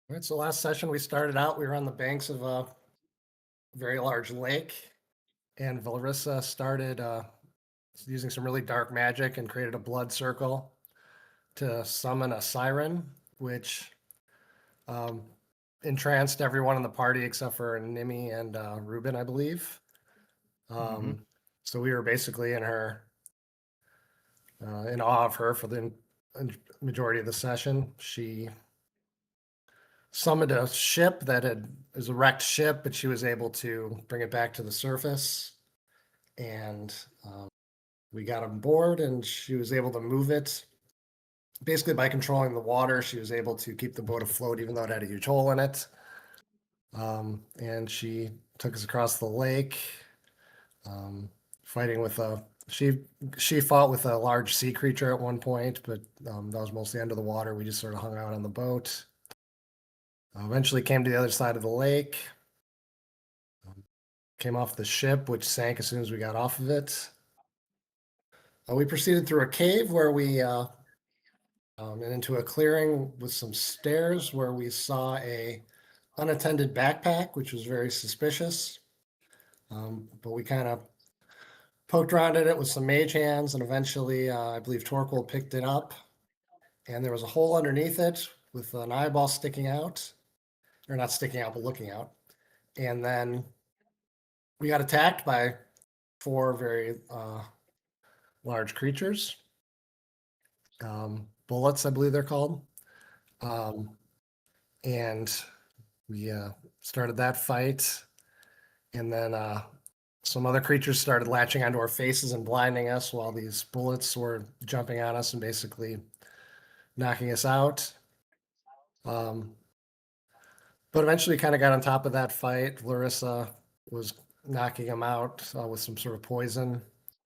All right, so last session we started out, we were on the banks of a very large lake, and Valerissa started using some really dark magic and created a blood circle to summon a siren, which um, entranced everyone in the party except for Nimi and Ruben, I believe. Mhm. So we were basically in awe of her for the majority of the session. She summoned a ship that was a wrecked ship, but she was able to bring it back to the surface. And we got on board, and she was able to move it. Basically, by controlling the water, she was able to keep the boat afloat, even though it had a huge hole in it. And she took us across the lake, um, fighting with a. She fought with a large sea creature at one point, but that was mostly under the water. We just sort of hung out on the boat. Eventually, came to the other side of the lake. Came off the ship, which sank as soon as we got off of it. We proceeded through a cave where and into a clearing with some stairs where we saw a unattended backpack, which was very suspicious. But we kind of poked around in it with some mage hands, and eventually, I believe Torquil picked it up, and there was a hole underneath it with an eyeball sticking out, or not sticking out, but looking out. And then we got attacked by four very large creatures. Bullets, I believe they're called. Um, and we started that fight. And then some other creatures started latching onto our faces and blinding us while these bullets were jumping on us and basically knocking us out. Um, but eventually, kind of got on top of that fight. Larissa was knocking them out with some sort of poison.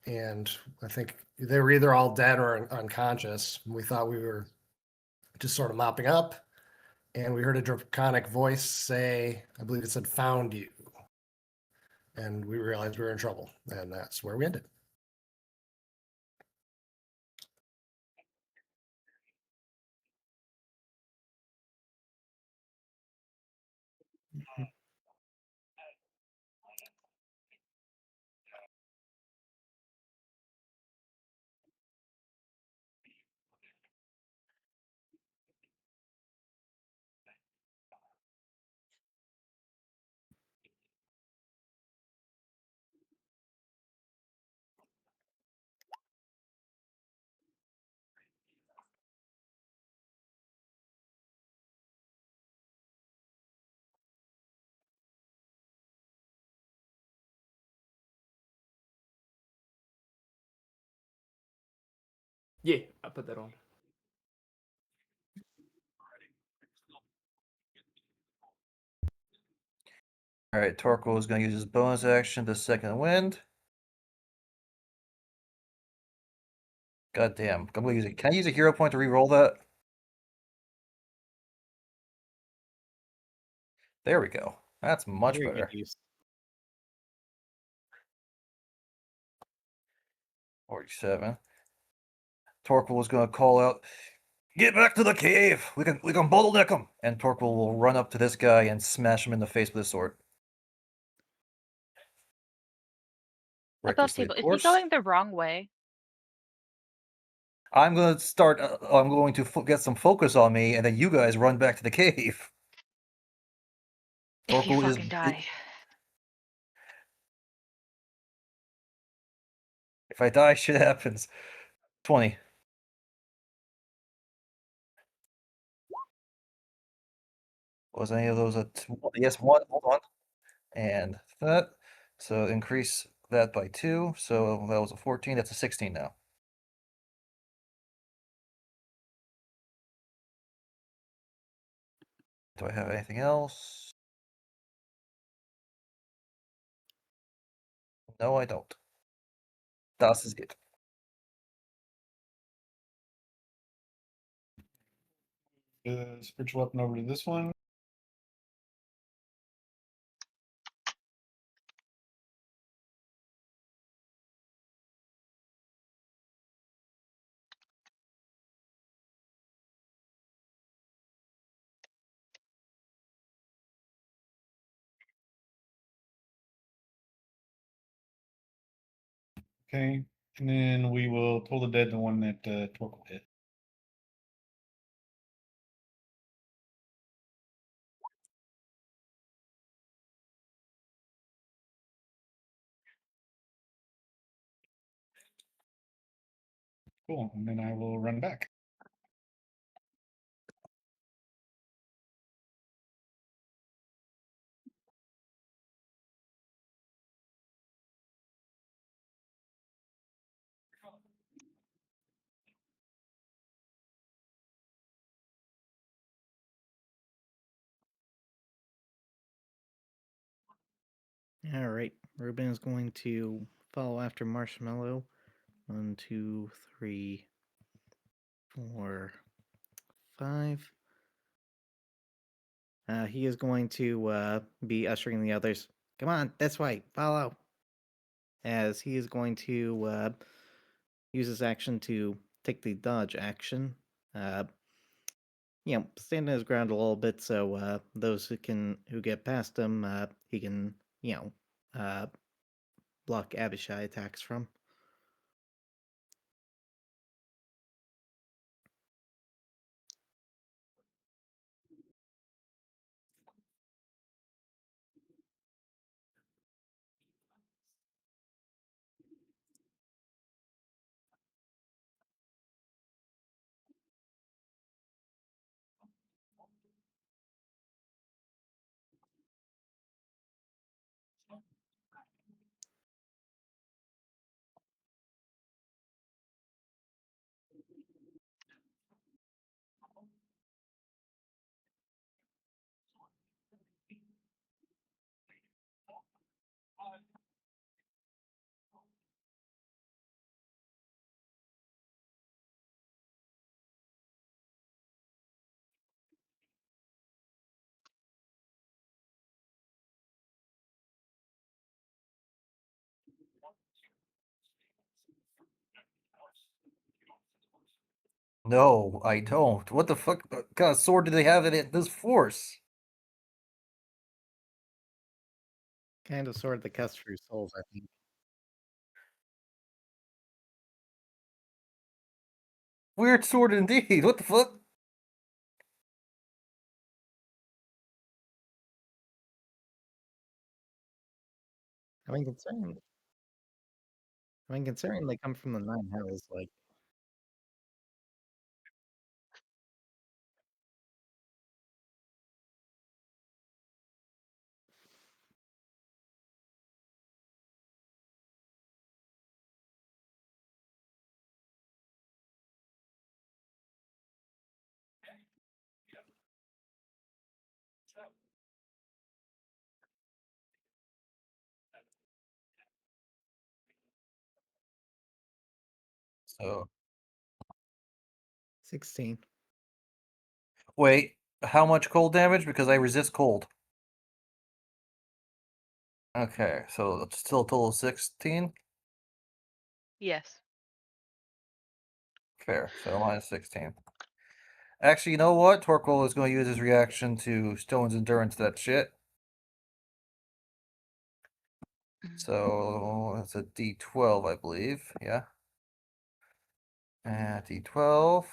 And I think they were either all dead or unconscious. We thought we were just sort of mopping up. And we heard a draconic voice say, I believe it said, found you. And we realized we were in trouble. And that's where we ended. Yeah, I put that on. Alright, Torquil is going to use his bonus action to second wind. God damn. I'm gonna use it. Can I use a hero point to re-roll that? There we go. That's much Very good better. use. 47. Torquil is going to call out, "Get back to the cave! We can bottleneck him!" And Torquil will run up to this guy and smash him in the face with his sword. Recklessly, of Is he course. going the wrong way? I'm going to start. I'm going to get some focus on me, and then you guys run back to the cave. If you Torquil is. fucking die. If I die, shit happens. 20. Was any of those a two? Yes, one. Hold on. And that. So increase that by 2. So that was a 14. That's a 16 now. Do I have anything else? No, I don't. Das is it. Spiritual weapon over to this one. Okay, and then we will toll the dead, the one that Torkel hit. Cool, and then I will run back. All right. Ruben is going to follow after Marshmallow. 1, 2, 3, 4, 5. He is going to be ushering the others. Come on, this way, follow. As he is going to use his action to take the dodge action. Stand his ground a little bit so those who get past him, he can, uh, block Abishai attacks from. No, I don't. What the fuck kind of sword do they have in it? This force? Kind of sword that cuts through souls, I think. Weird sword indeed. What the fuck? I mean, considering they come from the Nine Hells, like, So, 16. wait, how much cold damage? Because I resist cold. Okay, so it's still a total of 16? Yes. Fair, so minus 16. Actually, you know what? Torquil is going to use his reaction to Stone's Endurance that shit. So that's a D12, I believe. Yeah. And D12.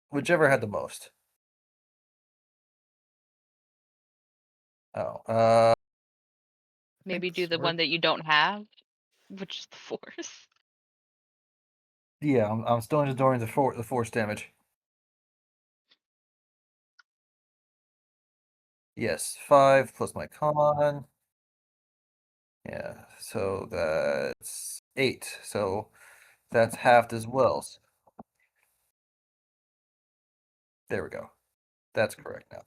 Whichever had the most. Oh, Maybe the do the sword- one that you don't have, which is the force. yeah, I'm still enduring the force damage. Yes, 5 plus my con. Yeah, so that's 8. So that's halved as well. There we go. That's correct now.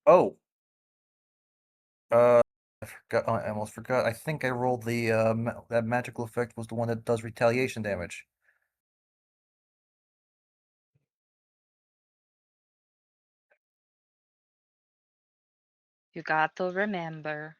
Oh. I forgot. I almost forgot. I think I rolled the that magical effect was the one that does retaliation damage. You got to remember.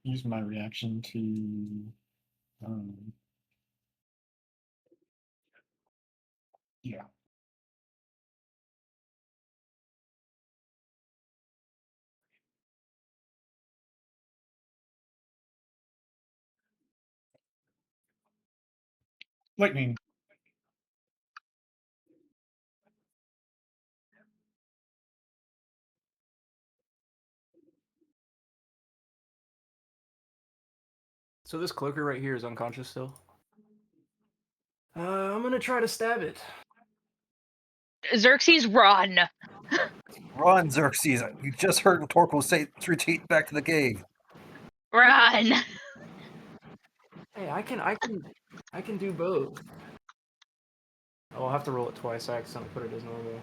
Use my reaction to. Yeah. Lightning. So this cloaker right here is unconscious still. I'm gonna try to stab it. Xerxes, run! Run, Xerxes! You just heard Torquil say retreat back to the cave. Run! Hey, I can do both. Oh, I'll have to roll it twice. I accidentally put it as normal.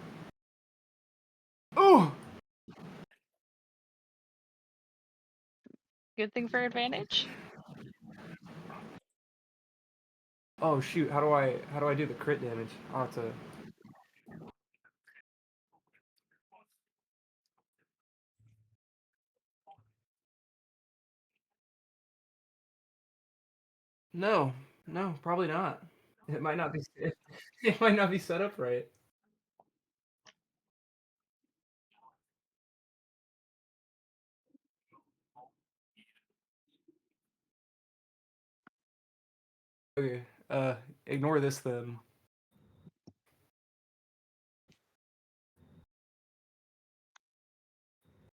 Oh! Good thing for advantage. Oh shoot! How do I do the crit damage? I'll have to. No, probably not. It might not be. It might not be set up right. Okay. Ignore this then.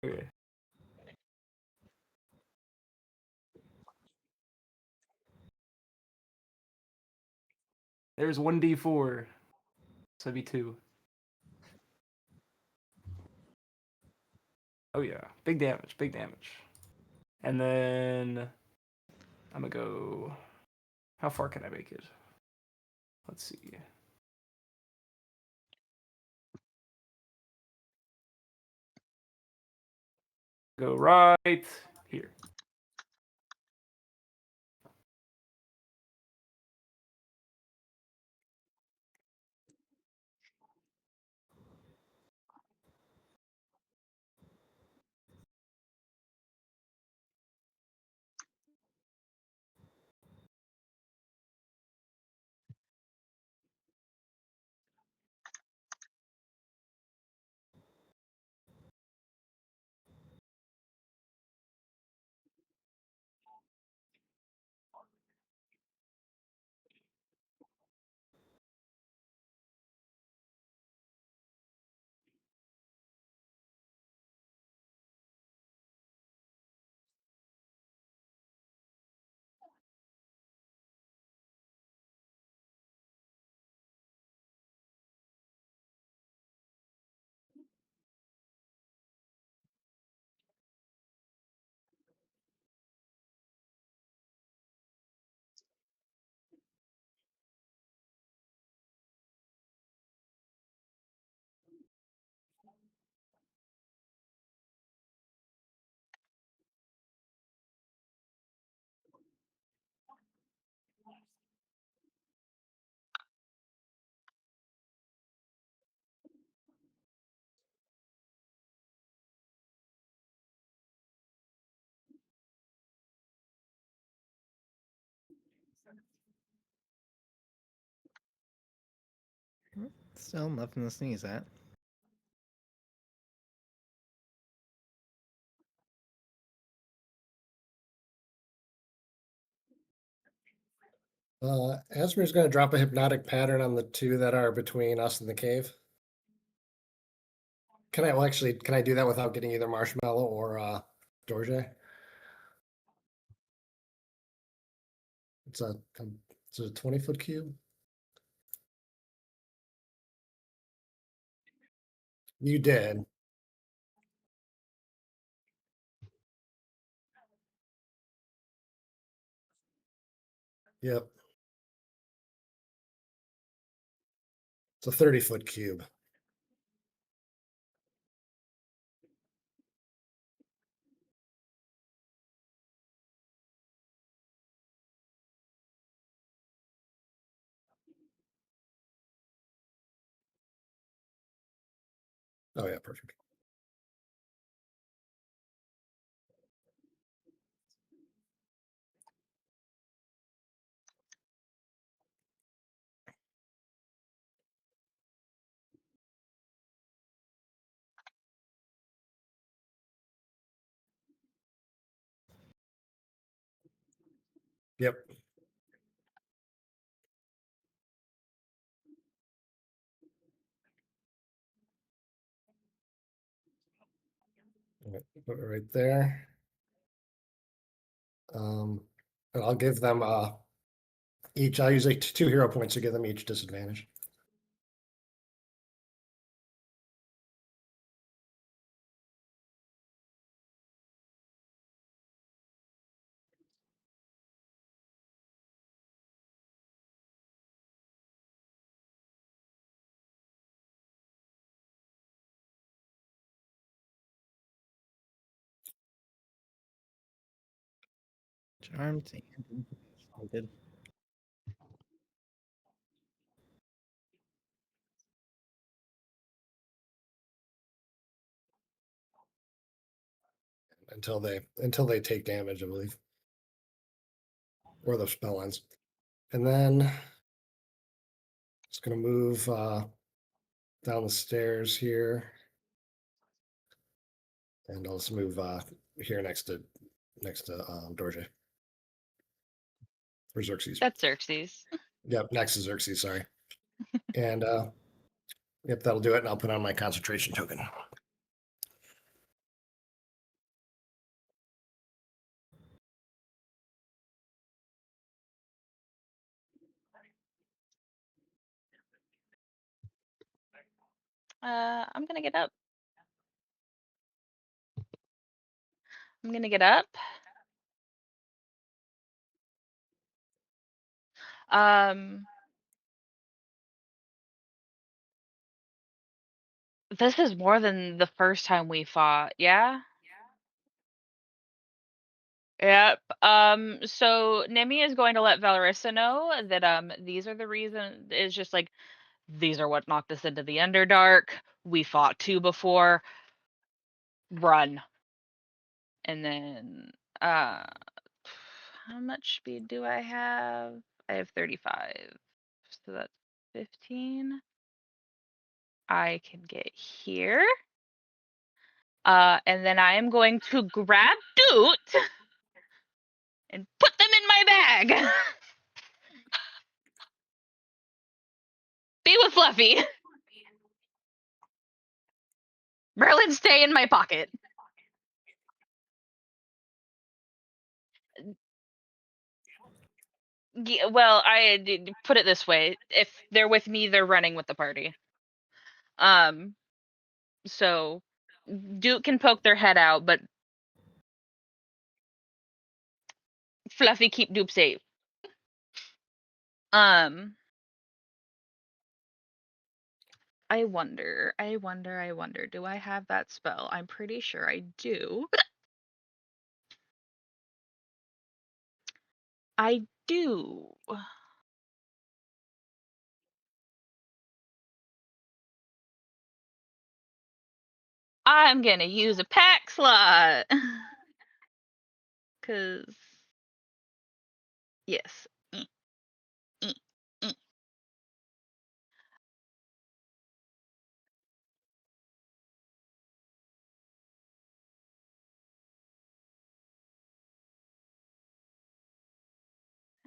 Okay. There's 1d4. So it'd be 2. Oh yeah. Big damage, big damage. And then I'm gonna go. How far can I make it? Let's see. Go right here. Still nothing to sneeze at. Asmir's going to drop a hypnotic pattern on the 2 that are between us and the cave. Can I, well, actually, can I do that without getting either Marshmallow or Dorje? It's a 20-foot cube. You did. Yep. It's a 30-foot cube. Oh yeah, perfect. Yep. Put it right there. And I'll give them each. I'll use 2 hero points to give them each disadvantage. Charmed and incapacitated. Until they take damage, I believe, or the spell ends. And then it's gonna move down the stairs here, and I'll just move here next to Dorje or Xerxes. That's Xerxes. Yep, next to Xerxes. Sorry. And yep, that'll do it. And I'll put on my concentration token. I'm gonna get up. I'm gonna get up. This is more than the first time we fought, yeah? Yep. So Nemi is going to let Valerissa know that these are the reason. It's just like these are what knocked us into the Underdark. We fought 2 before. Run. And then how much speed do I have? I have 35. So that's 15. I can get here. And then I am going to grab Doot and put them in my bag. Be with Fluffy. Merlin, stay in my pocket. Well, put it this way: if they're with me, they're running with the party. So Duke can poke their head out, but Fluffy keep Dupe safe. I wonder. Do I have that spell? I'm pretty sure I do. I do. I'm gonna use a pack slot. Cause yes.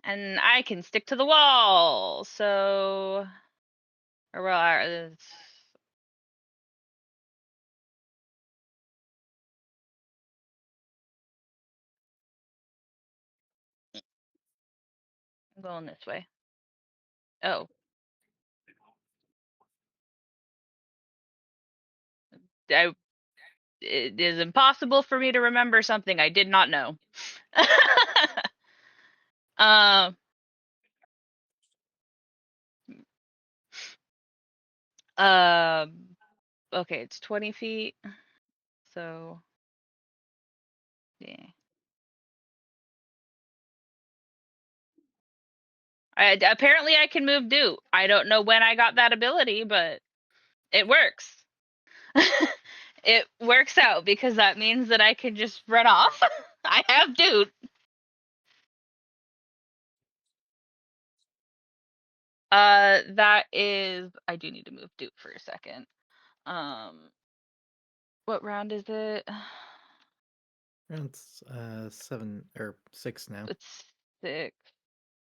And I can stick to the wall. So, or well, I'm going this way. Oh. it is impossible for me to remember something I did not know. um okay, it's 20 feet. So yeah. Apparently I can move Dude. I don't know when I got that ability, but it works. It works out because that means that I can just run off. I have Dude. That is, I do need to move Dude for a second. What round is it? Round 7 or 6 now. It's 6.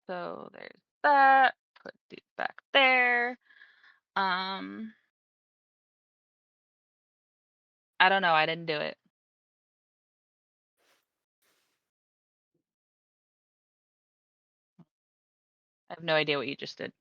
So there's that. Put Dude back there. I don't know. I didn't do it. I have no idea what you just did.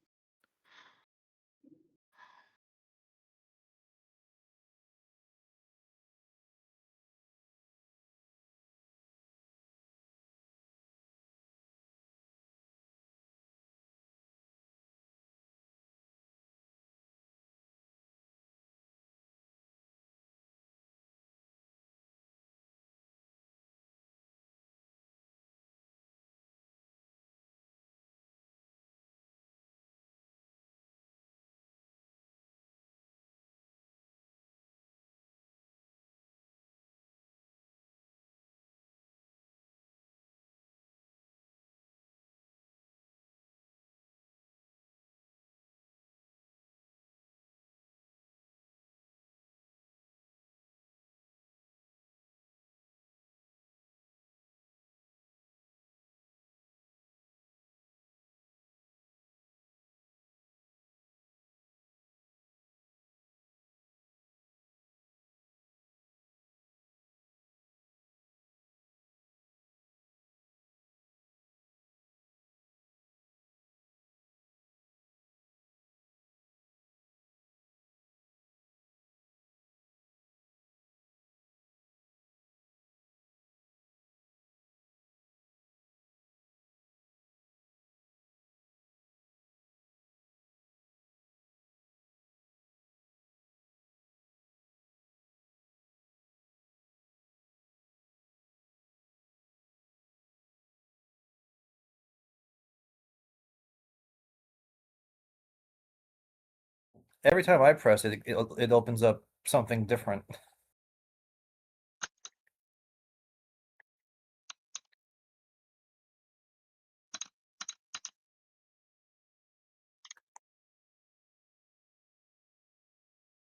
Every time I press it, it opens up something different.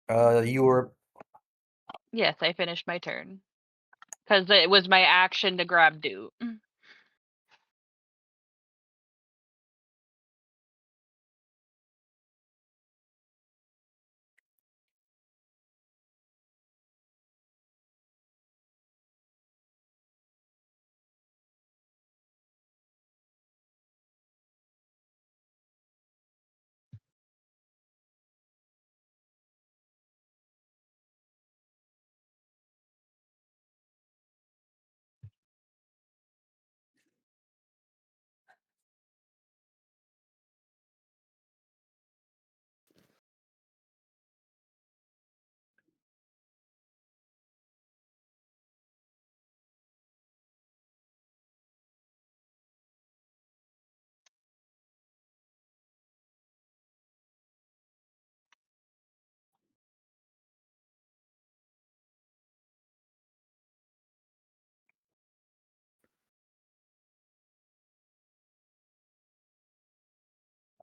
You were Yes, I finished my turn. Because it was my action to grab Dude.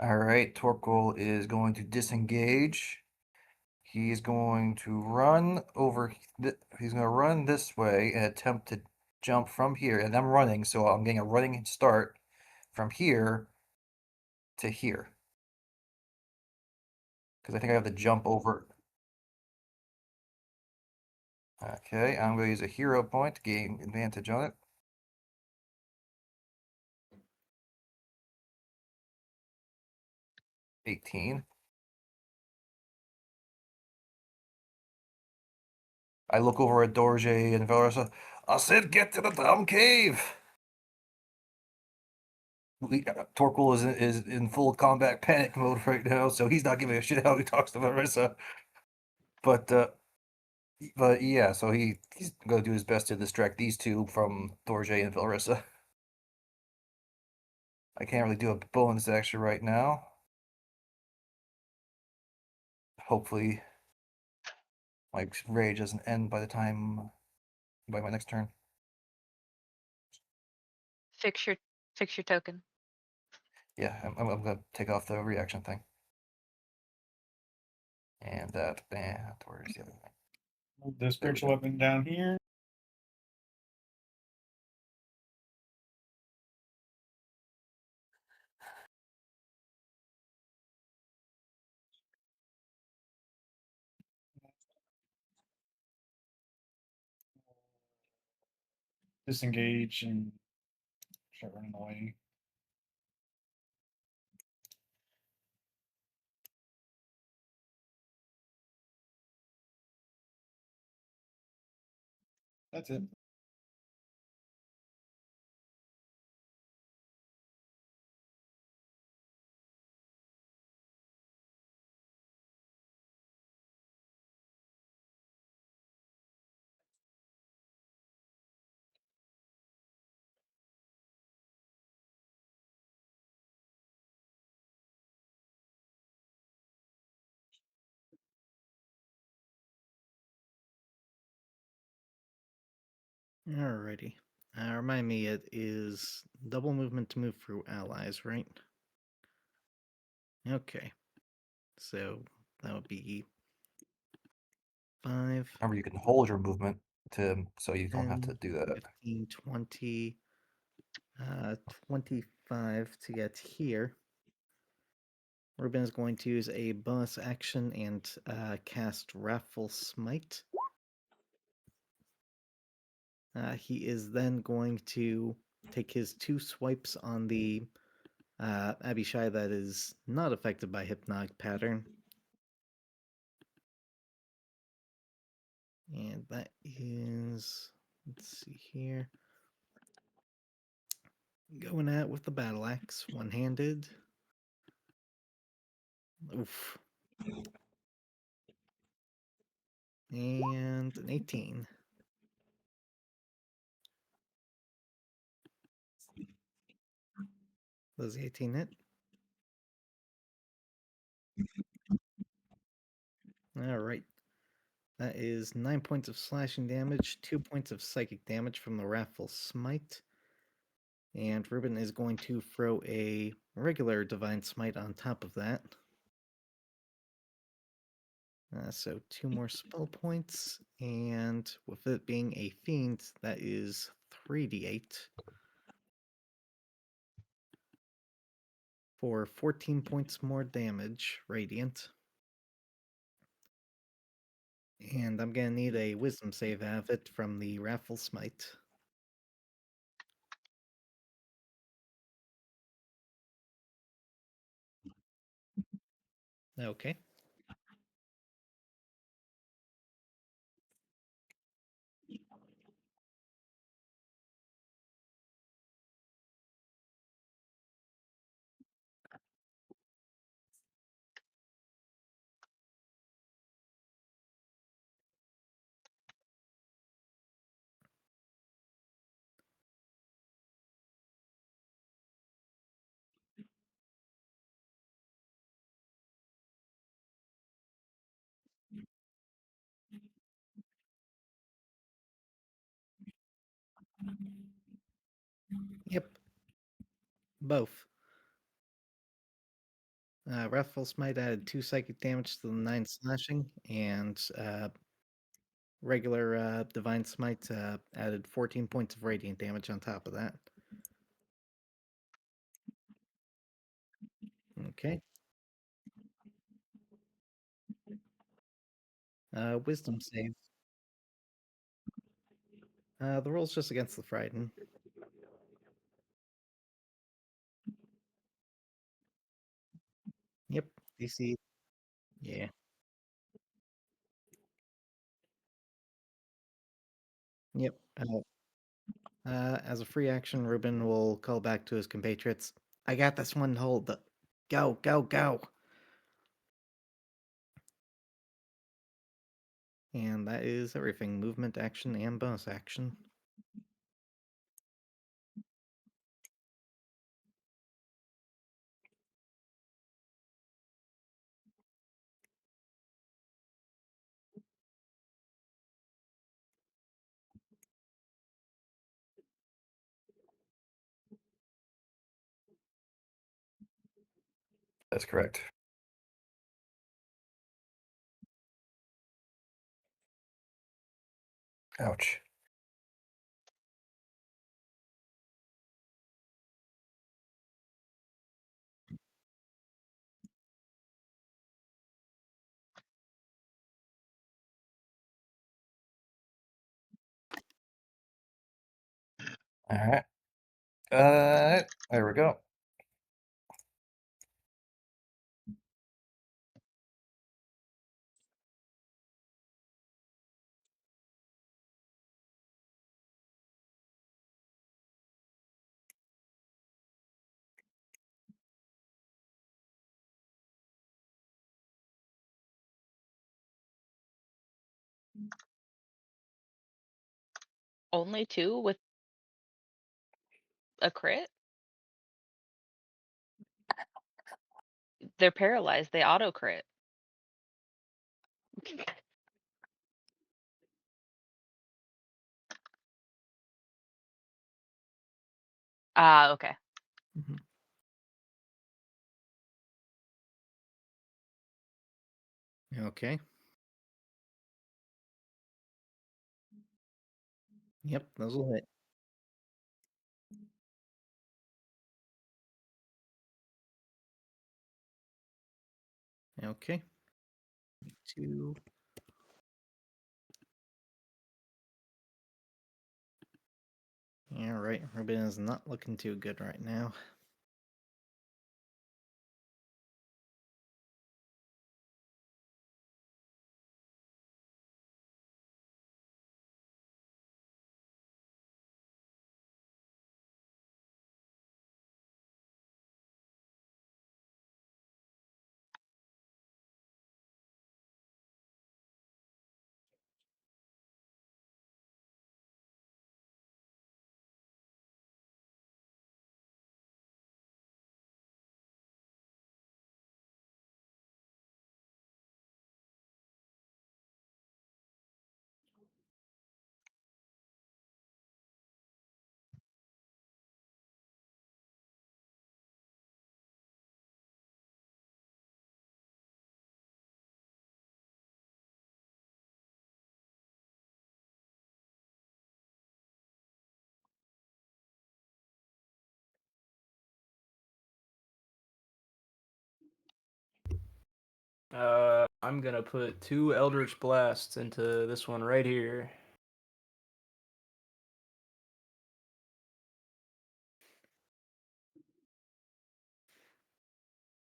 all right. Torkoal is going to disengage. He's going to run over. He's going to run this way and attempt to jump from here. And I'm running, so I'm getting a running start from here to here. Because I think I have to jump over. Okay, I'm going to use a hero point to gain advantage on it. $18. I look over at Dorje and Valorissa. I said, get to the damn cave. Torkel is in full combat panic mode right now, so he's not giving a shit how he talks to Valorissa. But yeah, so he's gonna do his best to distract these two from Dorje and Valorissa. I can't really do a bonus action right now. Hopefully, my rage doesn't end by my next turn. Fix your token. Yeah, I'm gonna take off the reaction thing. And where's the other thing? Move the spiritual weapon down here. Disengage and start running away. That's it. Alrighty. Remind me, it is double movement to move through allies, right? Okay. So that would be 5, Remember, you can hold your movement so you don't have to 10, do that. 15, 20, 25 to get here. Ruben is going to use a bonus action and cast Wrathful Smite. He is then going to take his 2 swipes on the Abishai that is not affected by Hypnotic Pattern. And that is, let's see here, going at with the battle axe, one-handed. Oof. And an 18. Does the 18 hit? Alright. That is 9 points of slashing damage, 2 points of psychic damage from the Wrathful Smite. And Ruben is going to throw a regular Divine Smite on top of that. So 2 more spell points, and with it being a fiend, that is 3d8 for 14 points more damage, radiant. And I'm gonna need a wisdom save out of it from the Wrathful Smite. Okay. Yep. Both. Wrathful Smite added 2 psychic damage to the 9 slashing, and regular Divine Smite added 14 points of radiant damage on top of that. Okay. Wisdom save. The roll's just against the frighten. Yep. DC. Yeah. Yep. As a free action, Ruben will call back to his compatriots. I got this one. Hold. Go, go, go. And that is everything. Movement, action, and bonus action. That's correct. Ouch. All right. There we go. Only 2 with a crit? They're paralyzed. They auto crit. Ah, okay. Mhm. Okay. Yep, those will hit. Okay. 2. Yeah, right. Ruben is not looking too good right now. I'm gonna put 2 Eldritch Blasts into this one right here.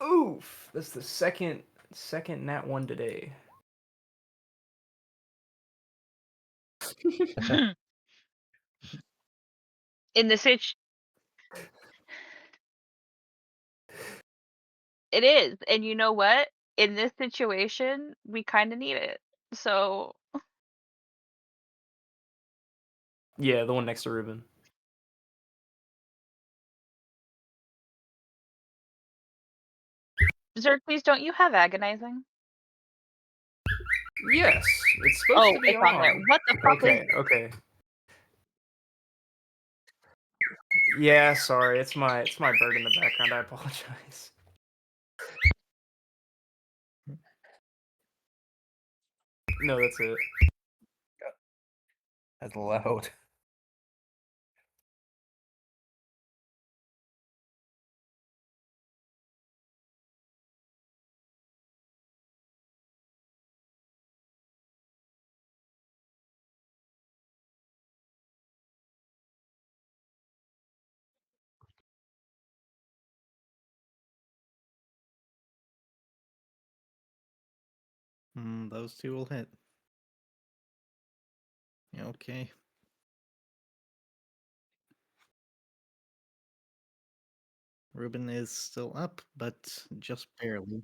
Oof! That's the second nat 1 today. In the it is, and you know what? In this situation, we kinda need it. So Yeah, the one next to Ruben. Xerxes, don't you have agonizing? Yes, it's supposed Oh, to be it's on there. on. What the fuck is Okay. Yeah, sorry. It's my bird in the background. I apologize. No, that's it. That's loud. Those 2 will hit. Okay. Ruben is still up, but just barely.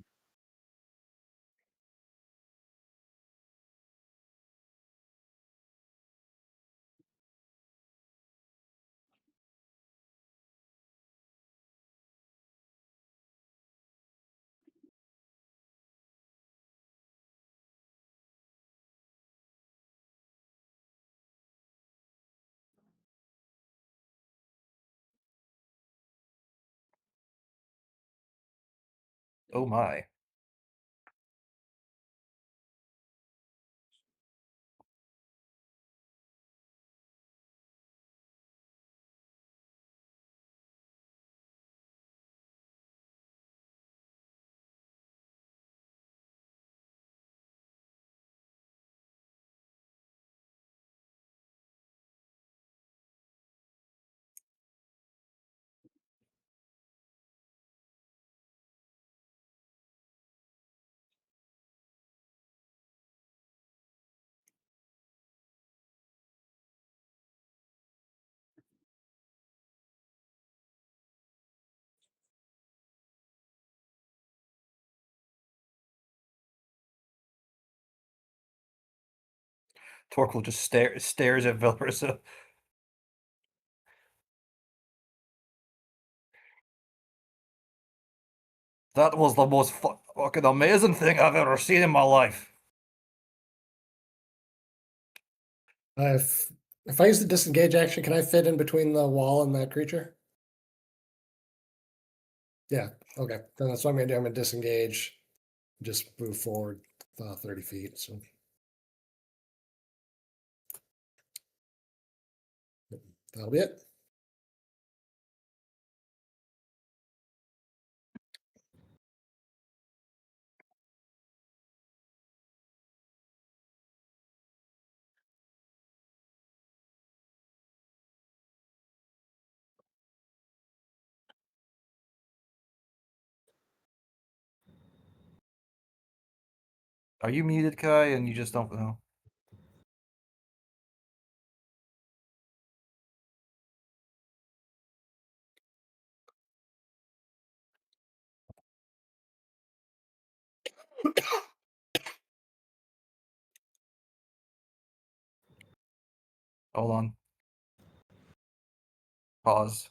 Oh my. Torkel just stares at Valorissa. That was the most fucking amazing thing I've ever seen in my life. If I use the disengage action, can I fit in between the wall and that creature? Yeah. Okay. Then that's what I'm gonna do. I'm gonna disengage. Just move forward 30 feet. So that'll be it. Are you muted, Kai, and you just don't know? Hold on. Pause.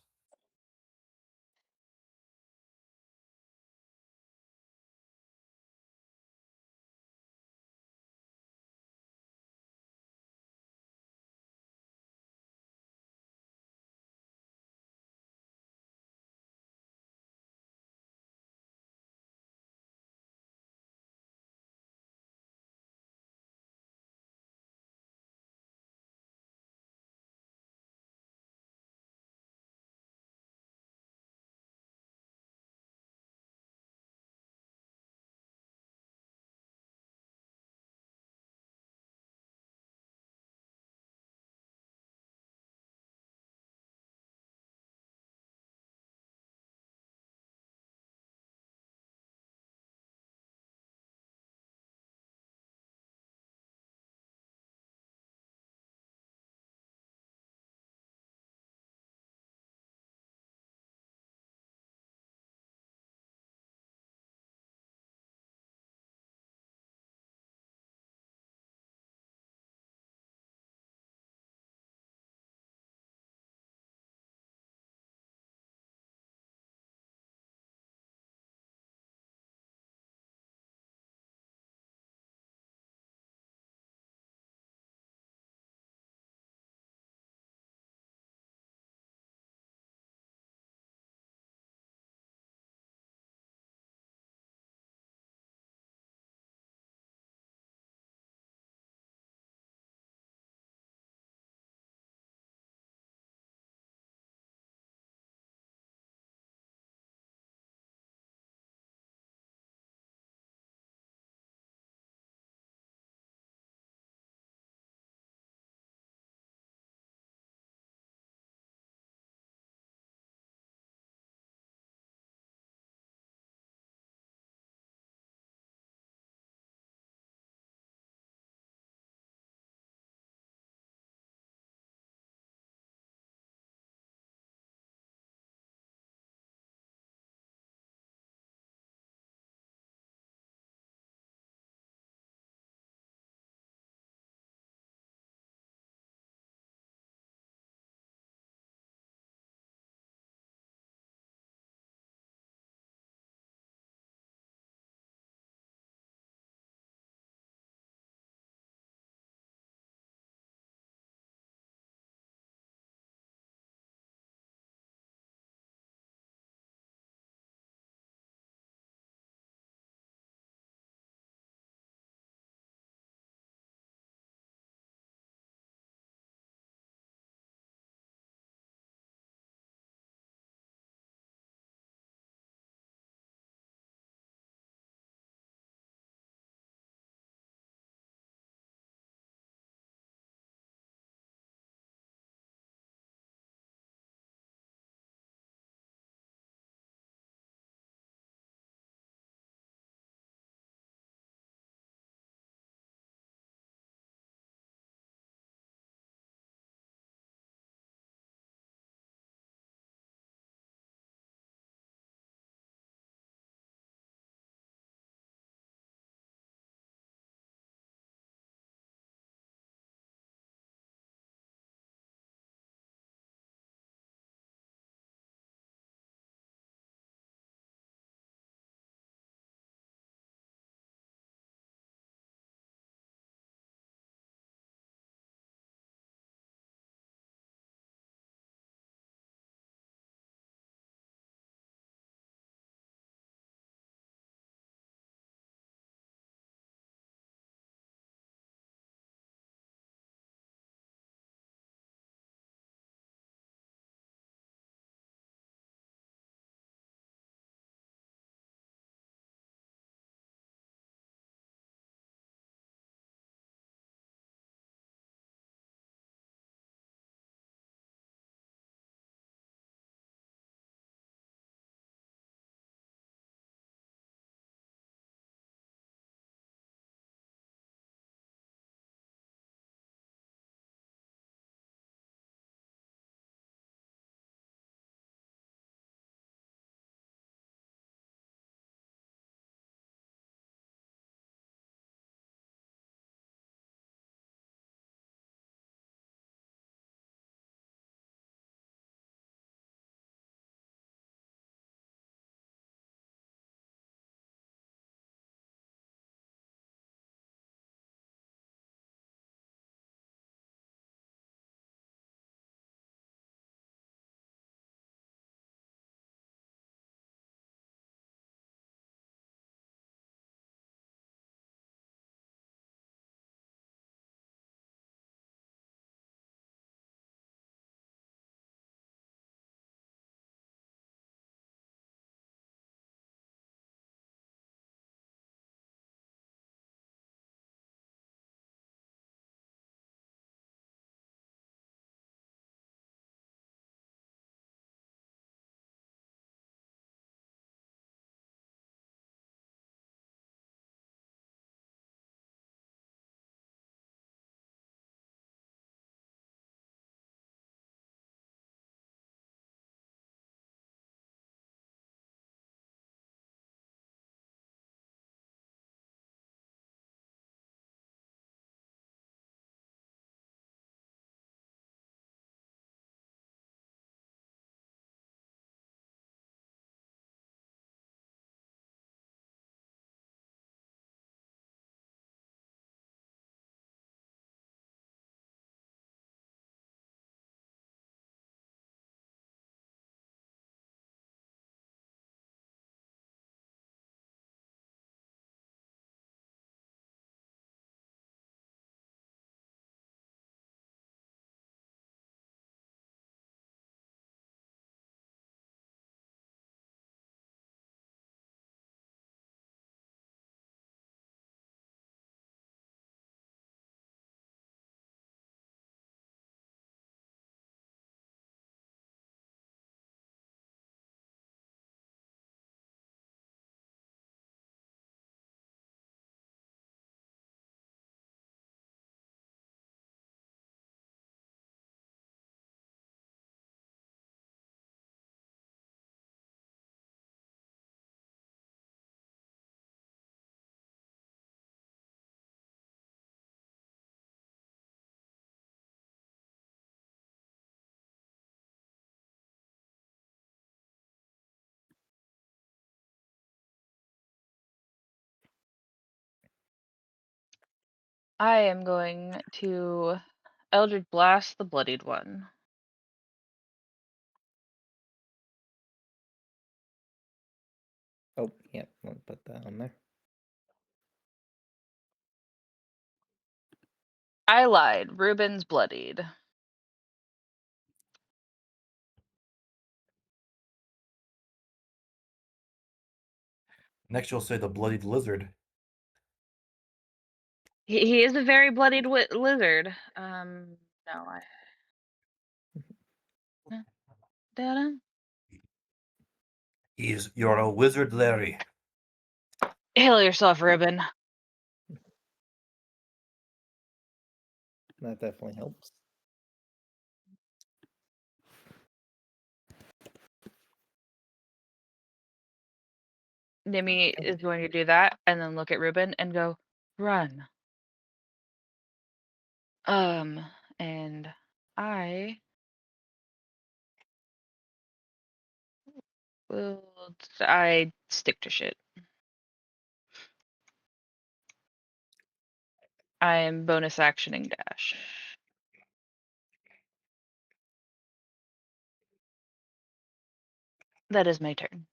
I am going to Eldritch Blast the Bloodied One. Oh, yeah, I'll put that on there. I lied. Reuben's bloodied. Next, you'll say the bloodied lizard. He is a very bloodied lizard. No, I. Da-da. You're a wizard, Larry. Heal yourself, Reuben. That definitely helps. Nimi is going to do that and then look at Reuben and go, run. And I I stick to shit. I am bonus actioning dash. That is my turn.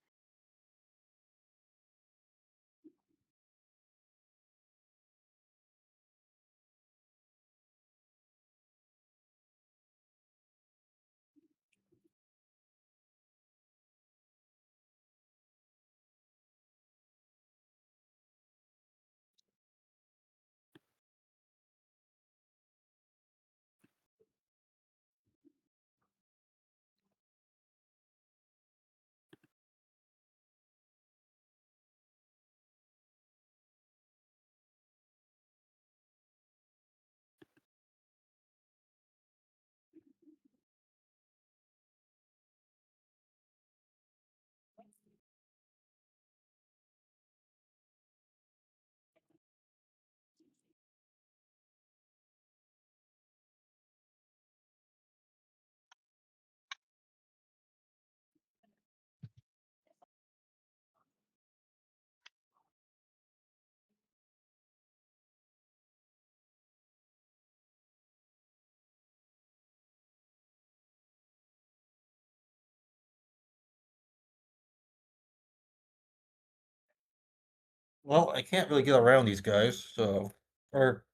Well, I can't really get around these guys, so or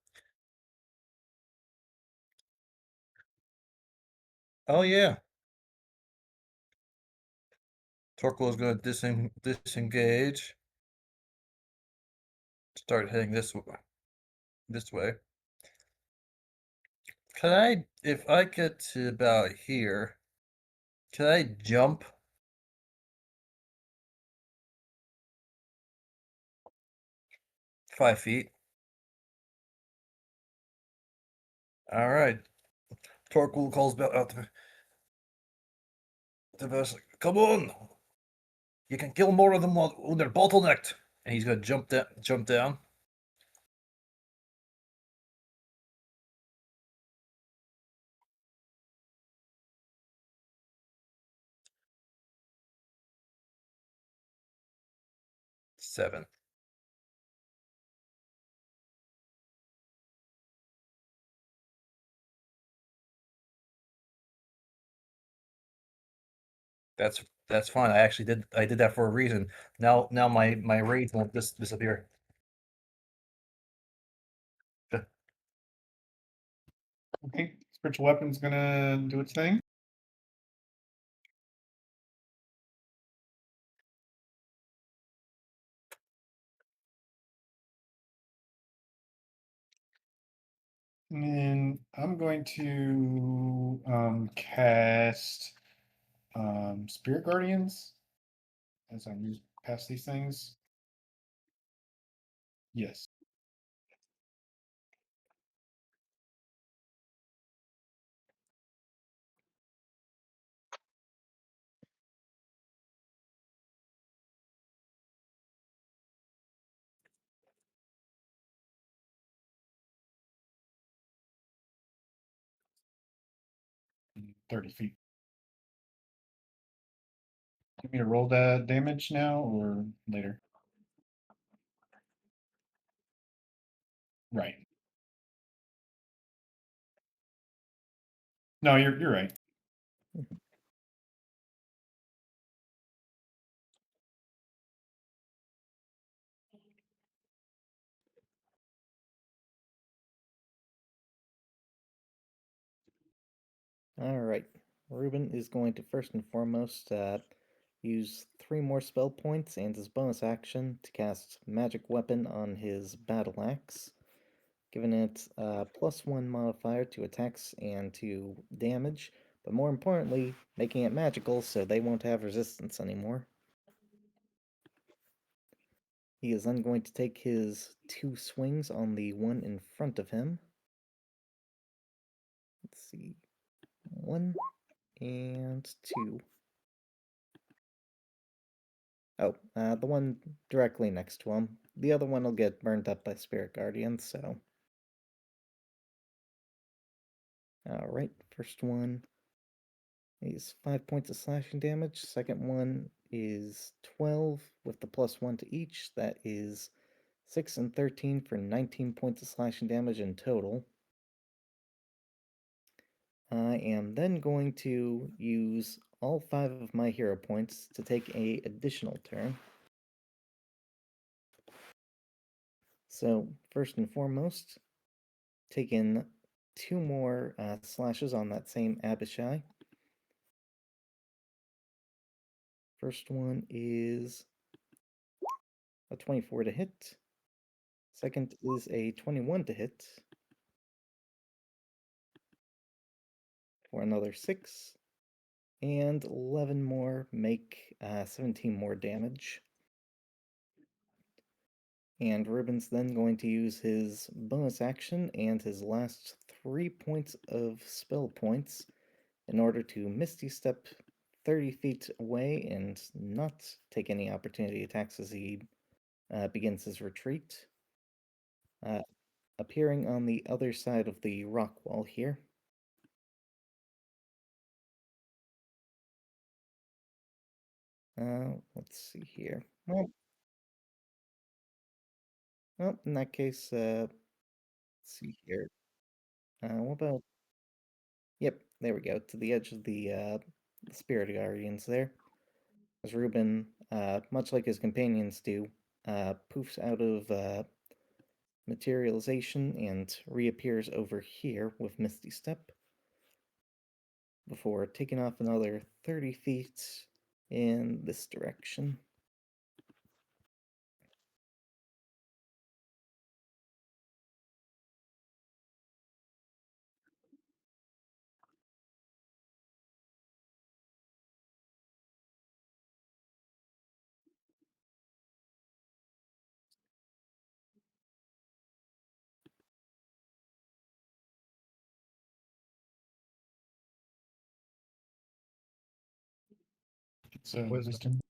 oh yeah, Torquil is going to disengage. Start heading this way. This way. Can I, if I get to about here, can I jump 5 feet? All right. Torquil calls out the vessel. Come on! You can kill more of them when they're bottlenecked. And he's gonna jump down. Seven. That's fine. I did that for a reason. Now my rage won't disappear. Okay, spiritual weapon's gonna do its thing. And then I'm going to cast Spirit Guardians as I move past these things. Yes. Mm, 30 feet. You want me to roll that damage now or later? Right. No, you're right. All right. Ruben is going to first and foremost use 3 more spell points and his bonus action to cast Magic Weapon on his Battle Axe, giving it a +1 modifier to attacks and to damage, but more importantly, making it magical so they won't have resistance anymore. He is then going to take his 2 swings on the one in front of him. Let's see. 1 and 2. Oh, the one directly next to him. The other one will get burned up by Spirit Guardians, so. Alright, first one is 5 points of slashing damage. Second one is 12 with the +1 to each. That is 6 and 13 for 19 points of slashing damage in total. I am then going to use all 5 of my hero points to take a additional turn. So, first and foremost, taking 2 more slashes on that same Abishai. First one is a 24 to hit. Second is a 21 to hit. For another 6. And 11 more make 17 more damage. And Ribbon's then going to use his bonus action and his last 3 points of spell points in order to Misty Step 30 feet away and not take any opportunity attacks as he begins his retreat. Appearing on the other side of the rock wall here. Let's see here. Well, in that case, let's see here. What about? Yep, there we go. To the edge of the Spirit Guardians there. As Ruben, much like his companions do, poofs out of materialization and reappears over here with Misty Step before taking off another 30 feet in this direction. It's Wisdom. wisdom.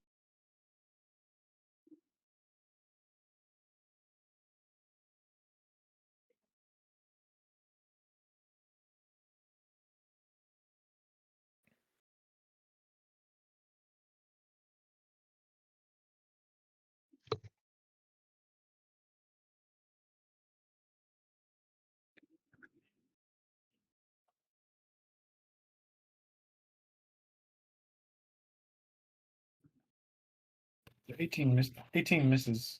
So 18 misses.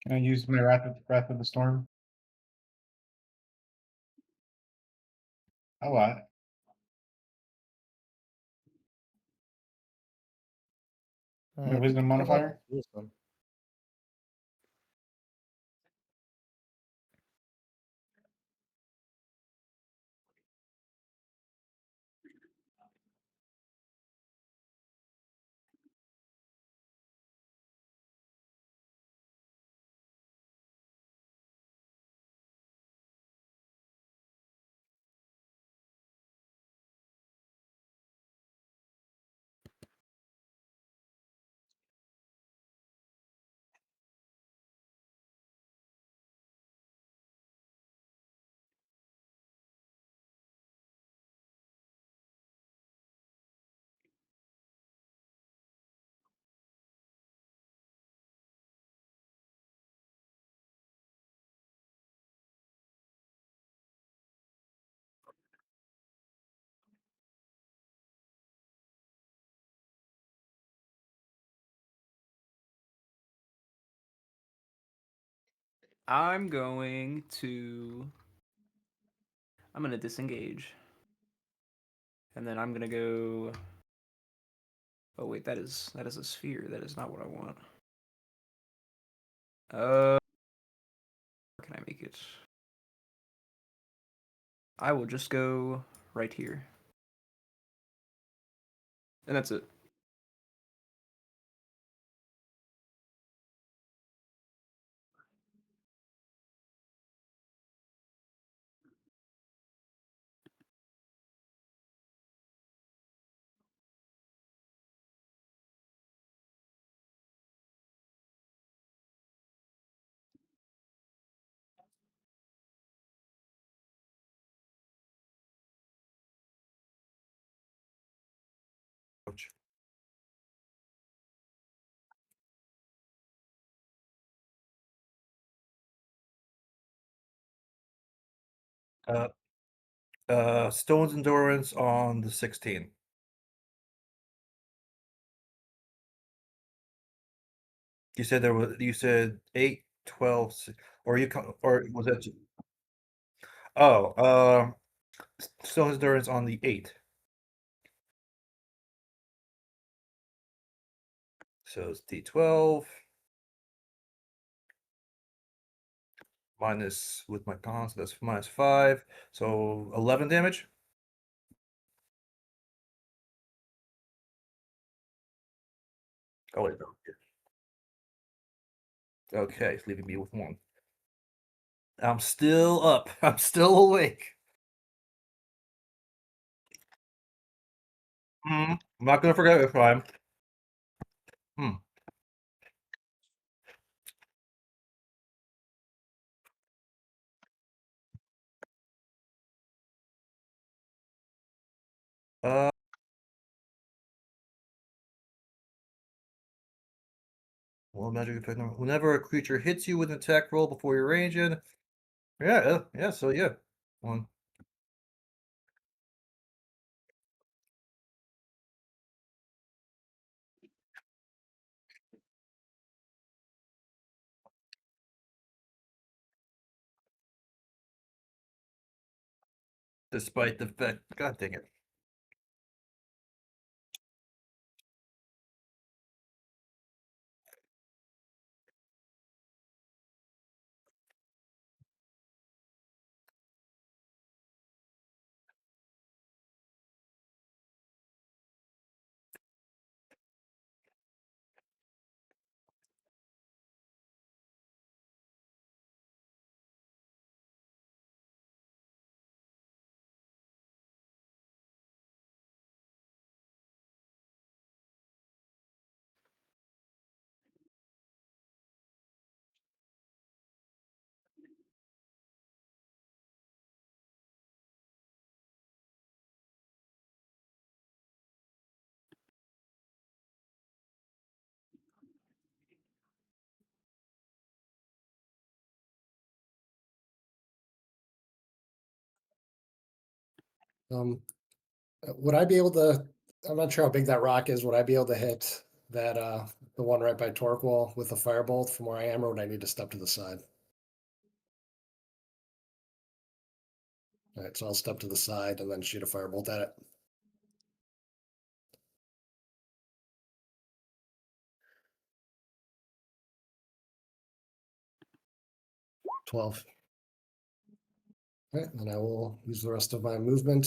Can I use my Wrath of the Storm? A lot. My wisdom modifier? Wisdom. I'm going to disengage. And then I'm gonna go. Oh wait, that is a sphere. That is not what I want. Where can I make it? I will just go right here. And that's it. Ouch. Stone's endurance on the 16. You said there was. You said 8, 12, or or was that? Oh, Stone's endurance on the 8. So it's D12 minus with my cons. That's -5. So 11 damage. Oh wait, no. Okay, it's leaving me with 1. I'm still up. I'm still awake. I'm not gonna forget this time. Hmm. Uh. Well, magic effect. Whenever a creature hits you with an attack roll before your range in. Yeah, yeah. So yeah, 1. Despite the fact, God dang it. Would I be able to? I'm not sure how big that rock is. Would I be able to hit that the one right by Torque Wall with a firebolt from where I am, or would I need to step to the side? All right, so I'll step to the side and then shoot a firebolt at it. 12. All right, then I will use the rest of my movement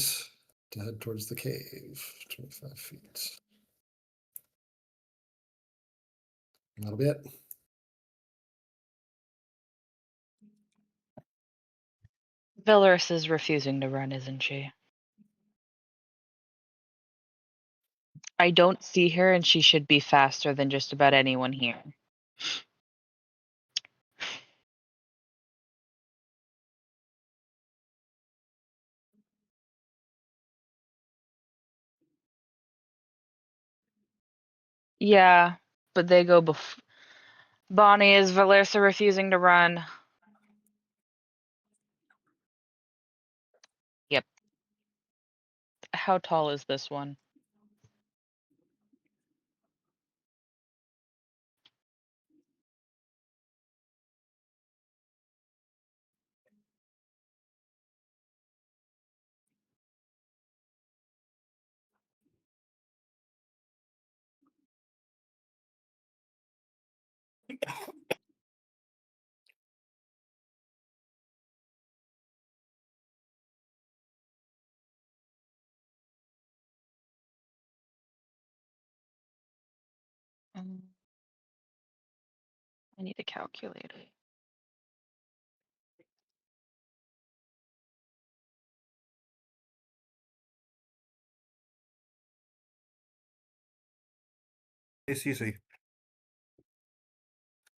to head towards the cave. 25 feet. That'll be it. Velaris is refusing to run, isn't she? I don't see her, and she should be faster than just about anyone here. Yeah, but they go before. Bonnie, is Valersa refusing to run? Yep. How tall is this one? I need to calculate it. Hey, Cece,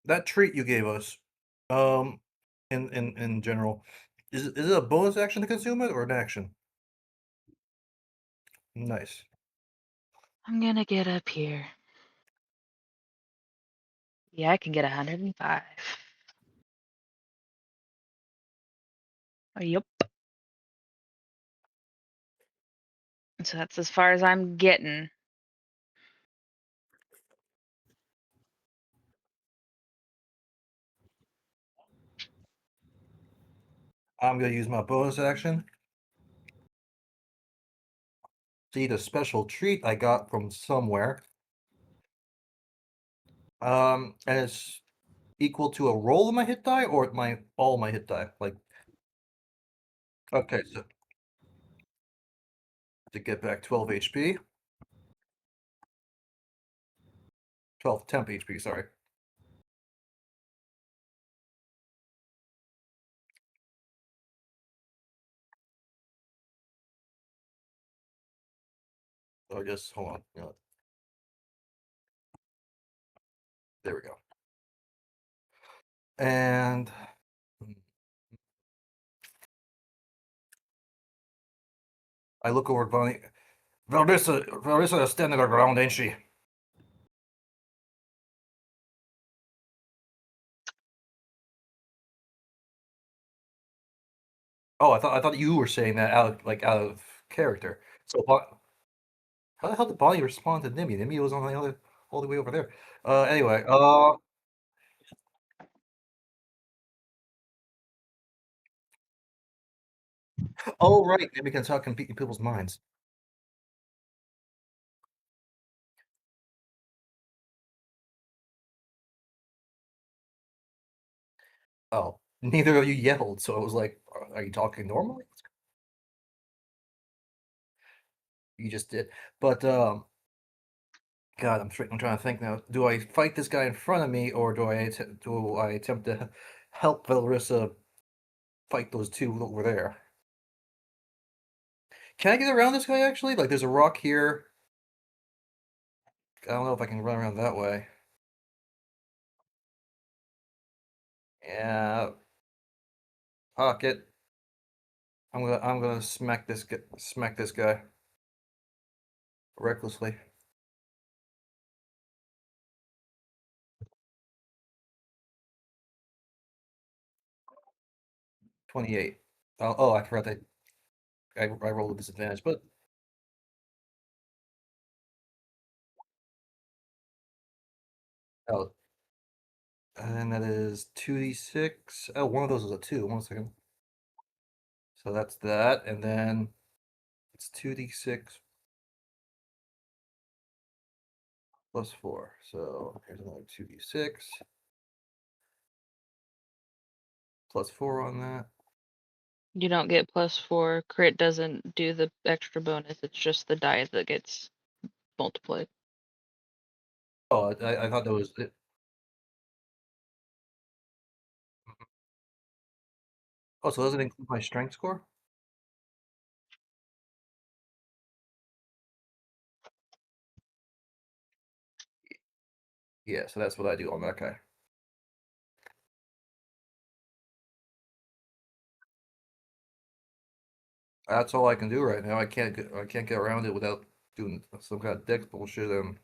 that treat you gave us, um, in general, is it a bonus action to consume it or an action? Nice. I'm gonna get up here. Yeah, I can get 105. Oh, yep. So that's as far as I'm getting. I'm gonna use my bonus action. To eat a special treat I got from somewhere. And it's equal to a roll of my hit die or all my hit die. Like, okay, so to get back 12 HP, 12 temp HP. Sorry. So just hold on. There we go. And I look over at Bonnie. Valrissa is standing her ground, ain't she? Oh, I thought you were saying that out of character. So how the hell did Bonnie respond to Nimmy? Nimmy was on all the way over there. Anyway, oh right, Nimmy can talk in people's minds. Oh, neither of you yelled, so I was like, are you talking normally? You just did. But God, I'm trying to think now. Do I fight this guy in front of me, or do I attempt to help Valrissa fight those two over there? Can I get around this guy actually? Like, there's a rock here. I don't know if I can run around that way. Yeah, pocket. I'm gonna smack this guy recklessly. 28. Oh, I forgot that I rolled a disadvantage, but oh, and that is 2d6. Oh, one of those is a 2. 1 second. So that's that, and then it's 2d6 plus 4. So here's another 2d6 plus 4 on that. You don't get +4. Crit doesn't do the extra bonus. It's just the die that gets multiplied. Oh, I thought that was it. Oh, so does it include my strength score? Yeah, so that's what I do on that guy. That's all I can do right now. I can't get around it without doing some kind of dex bullshit. And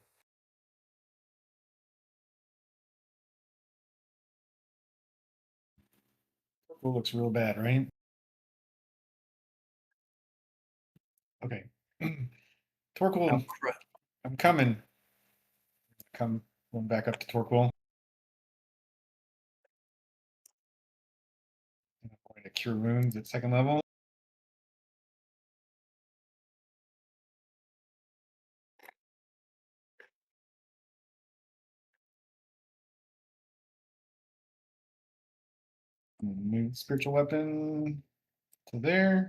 Torkoal looks real bad, right? Okay. Torkoal, I'm coming. Going back up to Torkoal. I'm going to cure wounds at 2nd level. Move spiritual weapon to there.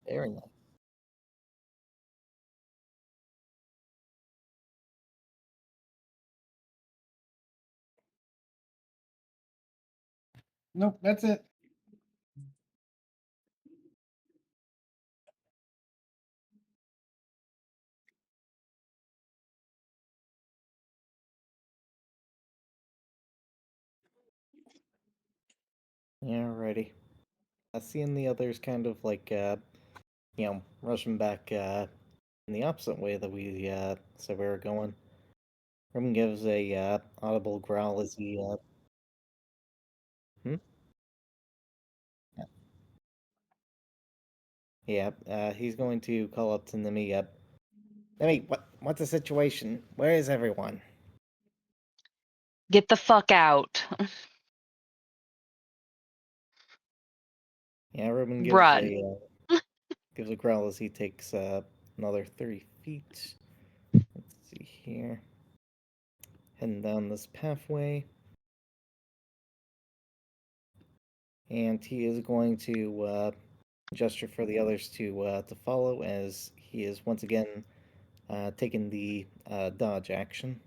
Very nice. Nope, that's it. Alrighty. Seeing the others kind of like, rushing back in the opposite way that we said we were going. Rim gives a audible growl as he. Hmm? Yeah, he's going to call up to Nemi. Nemi, what's the situation? Where is everyone? Get the fuck out. Yeah, Ruben Run. gives a growl as he takes another 30 feet. Let's see here. Heading down this pathway. And he is going to gesture for the others to follow as he is once again taking the dodge action.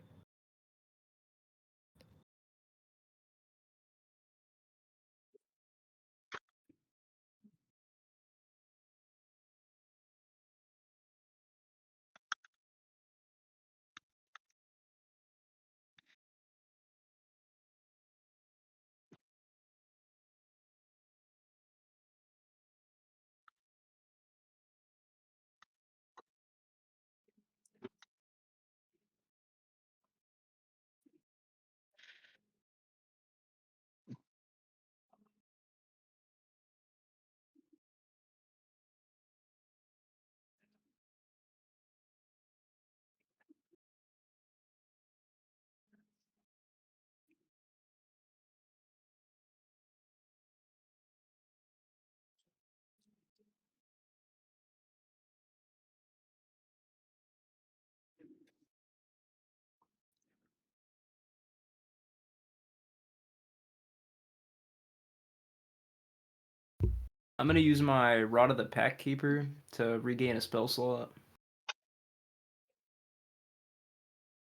I'm gonna use my Rod of the Pack Keeper to regain a spell slot.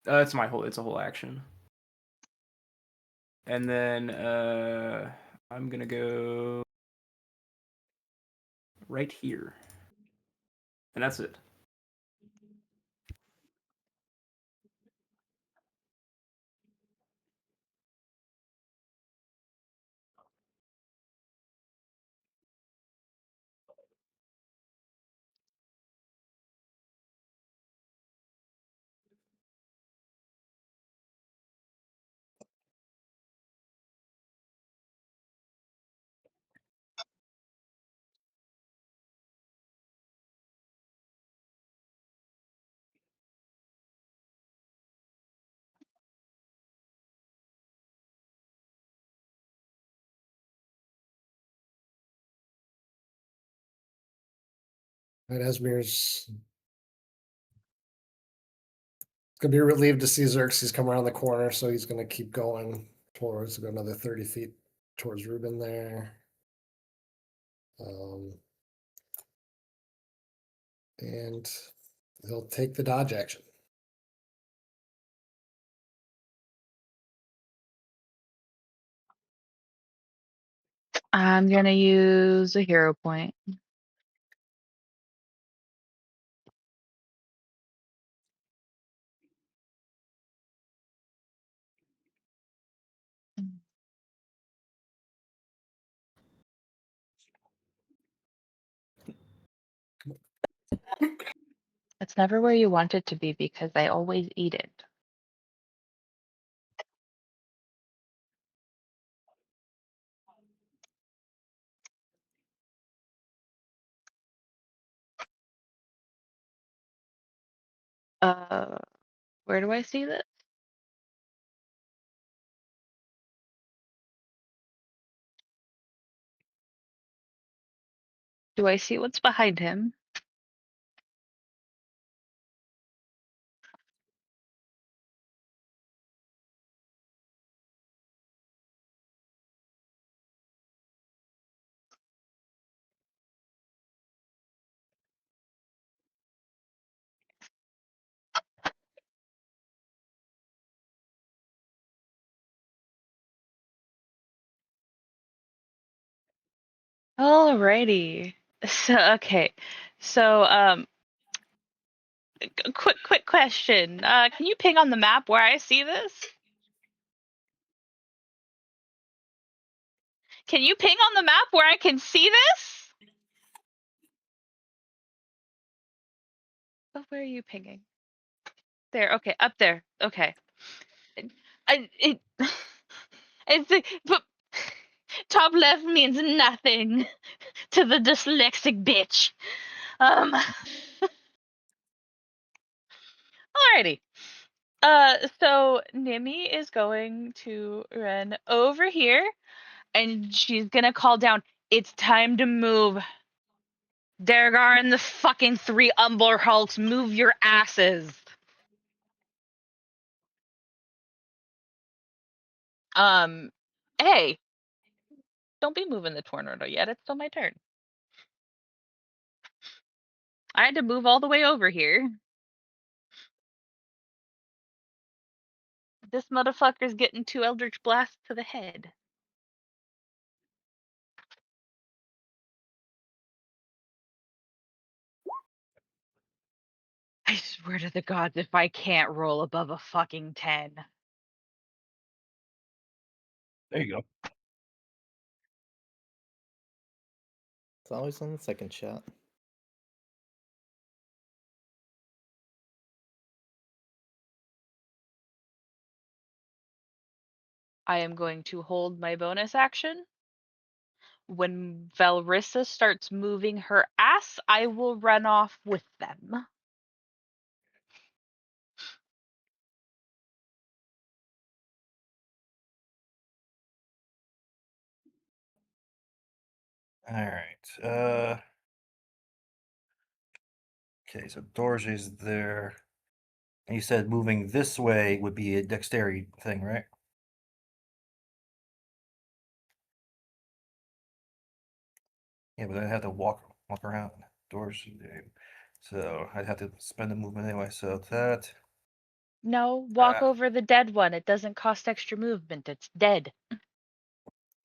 It's a whole action. And then I'm gonna go right here. And that's it. Right, Esmir's gonna be relieved to see Xerxes come around the corner, so he's gonna keep going towards, go another 30 feet towards Ruben there. And he'll take the dodge action. I'm gonna use a hero point. It's never where you want it to be because I always eat it. Where do I see this? Do I see what's behind him? Alrighty. So okay. So quick question. Can you ping on the map where I see this? Can you ping on the map where I can see this? Oh, where are you pinging? There. Okay, up there. Okay. It but top left means nothing to the dyslexic bitch. Alrighty. So Nimi is going to run over here and she's gonna call down, it's time to move. Dergar and the fucking 3 Umber Hulks, move your asses. Hey, don't be moving the tornado yet. It's still my turn. I had to move all the way over here. This motherfucker's getting 2 Eldritch Blasts to the head. I swear to the gods if I can't roll above a fucking 10. There you go. It's always on the second shot. I am going to hold my bonus action. When Valrissa starts moving her ass, I will run off with them. All right. Okay, so Dorje's there. And you said moving this way would be a dexterity thing, right? Yeah, but I'd have to walk around doors. So I'd have to spend a movement anyway. So that No, walk uh, over the dead one. It doesn't cost extra movement. It's dead.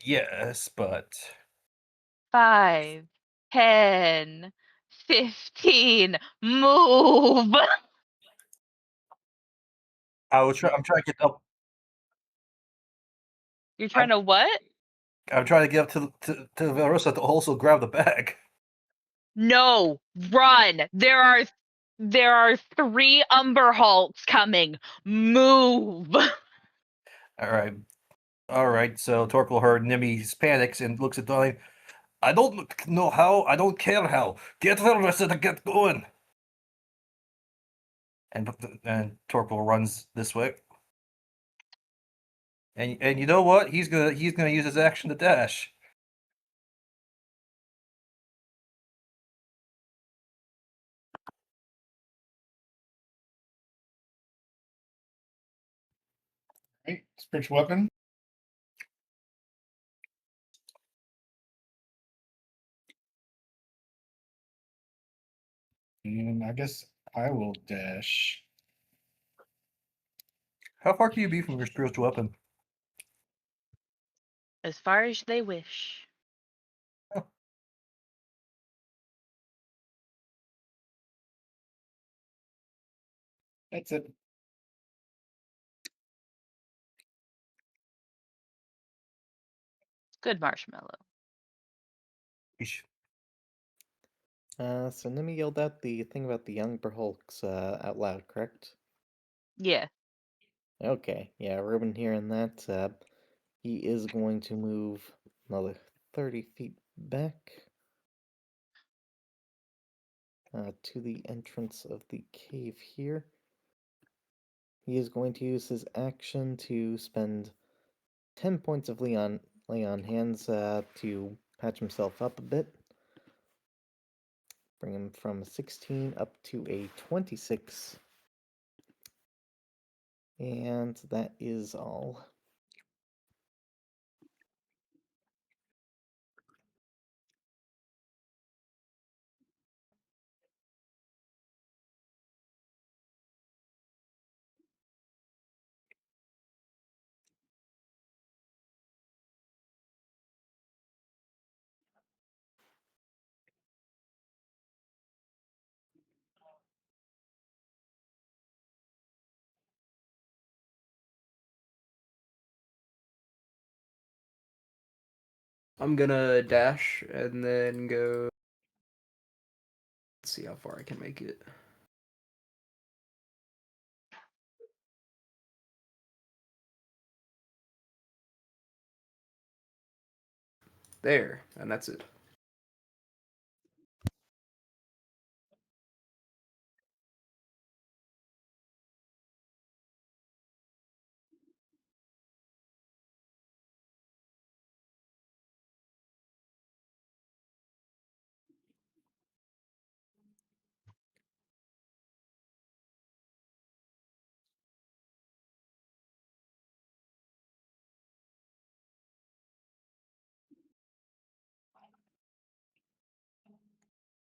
yes, but 5, 10, 15. Move. I'm trying to get up. You're trying to what? I'm trying to get up to Verosa to also grab the bag. No, run. There are 3 Umber Hulks coming. Move. All right. So Torkel heard Nimi panics and looks at Donnie. I don't know how. I don't care how. Get Verosa to get going. And Torkel runs this way. And you know what? He's gonna use his action to dash. Right, spiritual weapon. And I guess I will dash. How far can you be from your spiritual weapon? As far as they wish. That's it. Good marshmallow. Eesh. So Nimi yelled out the thing about the young Hulks out loud, correct? Yeah. Okay, yeah, Ruben hearing that, he is going to move another 30 feet back to the entrance of the cave here. He is going to use his action to spend 10 points of lay on hands to patch himself up a bit. Bring him from a 16 up to a 26. And that is all. I'm gonna dash and then go. Let's see how far I can make it. There, and that's it.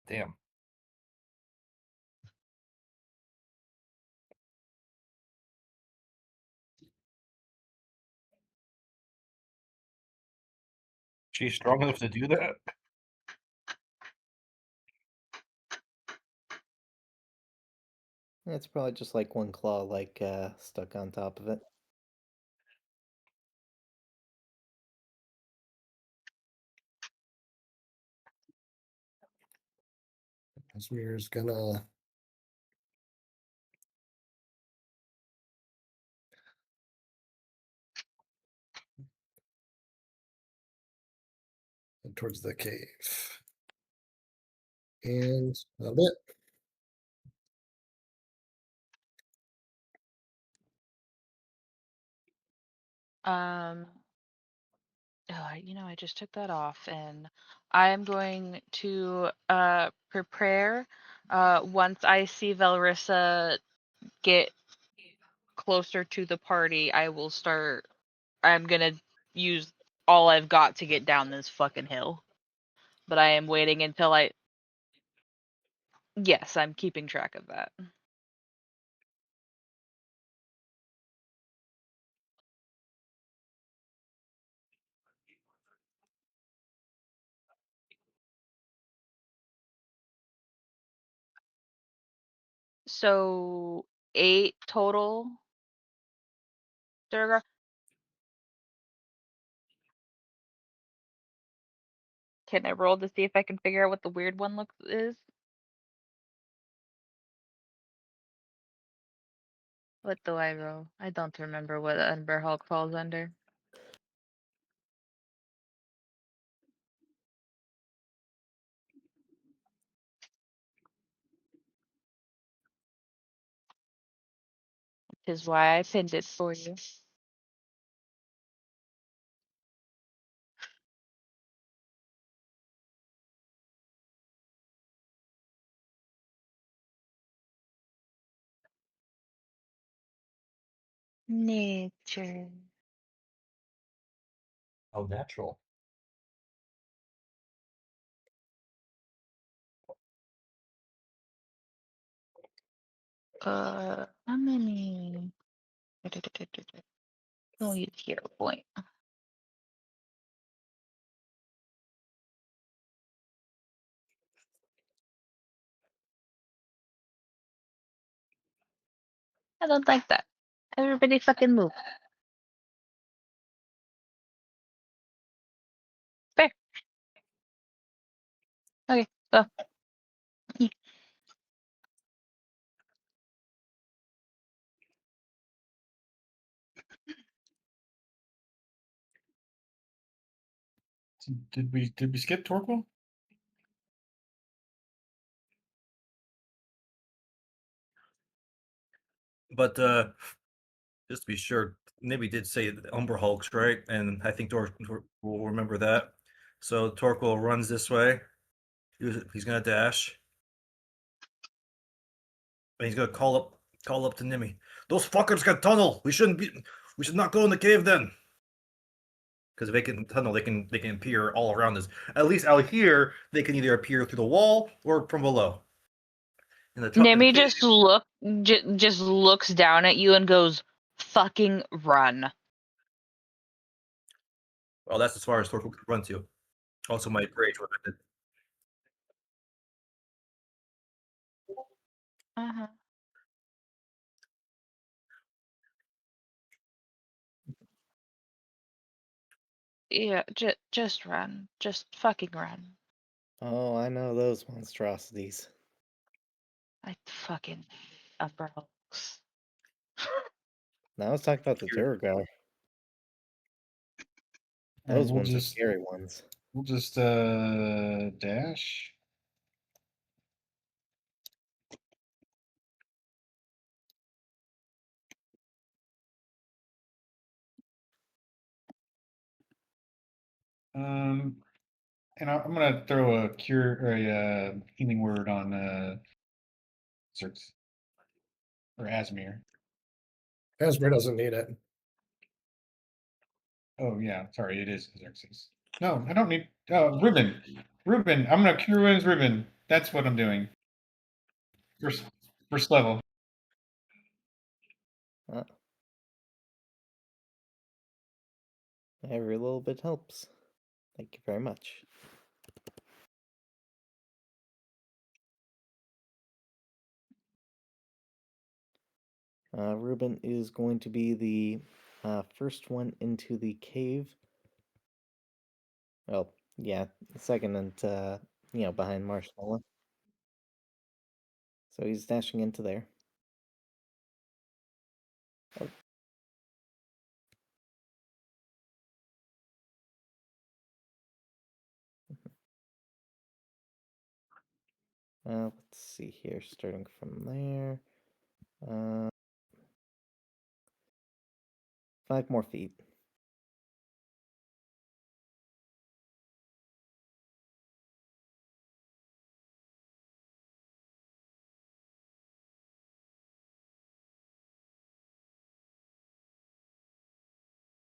Damn. She's strong enough to do that? It's probably just like one claw, like stuck on top of it. Asmir's gonna head towards the cave. And a bit. I just took that off, and I am going to prepare. Once I see Valrissa get closer to the party, I will start. I'm gonna use all I've got to get down this fucking hill. But I am waiting until I. Yes, I'm keeping track of that. So 8 total. Durga. Can I roll to see if I can figure out what the weird one looks is? What do I roll? I don't remember what Ember Hulk falls under. Which is why I pinned it for you. Nature. How natural. How many? We'll use hero point. I don't like that. Everybody fucking move. Fair. Okay, go. Did we skip Torquil? But just to be sure, Nibby did say the Umber Hulks, right? And I think Torque will remember that. So Torquil runs this way. He's gonna dash. And he's gonna call up to Nimmy. Those fuckers got tunnel. We should not go in the cave then. Because if they can tunnel, they can appear all around us. At least out here, they can either appear through the wall or from below. Nemi just looks down at you and goes, "Fucking run." Well, that's as far as Torquil can run to. Also, my rage weapon. Uh-huh. Yeah, just run. Just fucking run. Oh, I know those monstrosities. I fucking umbrellas. Now let's talk about the Here. Durgar. All right, Those ones are scary ones. we'll just dash. And I'm gonna throw a cure or a healing word on Zerx or Asmir. Asmir doesn't need it. Oh yeah, sorry, it is Xerxes. No, I don't need. Ribbon, Ribbon. I'm gonna cure wounds, Ribbon. That's what I'm doing. First level. Uh, every little bit helps. Thank you very much. Ruben is going to be the first one into the cave. Well, yeah, second and behind Marshmallow. So he's dashing into there. Let's see here, starting from there. 5 more feet.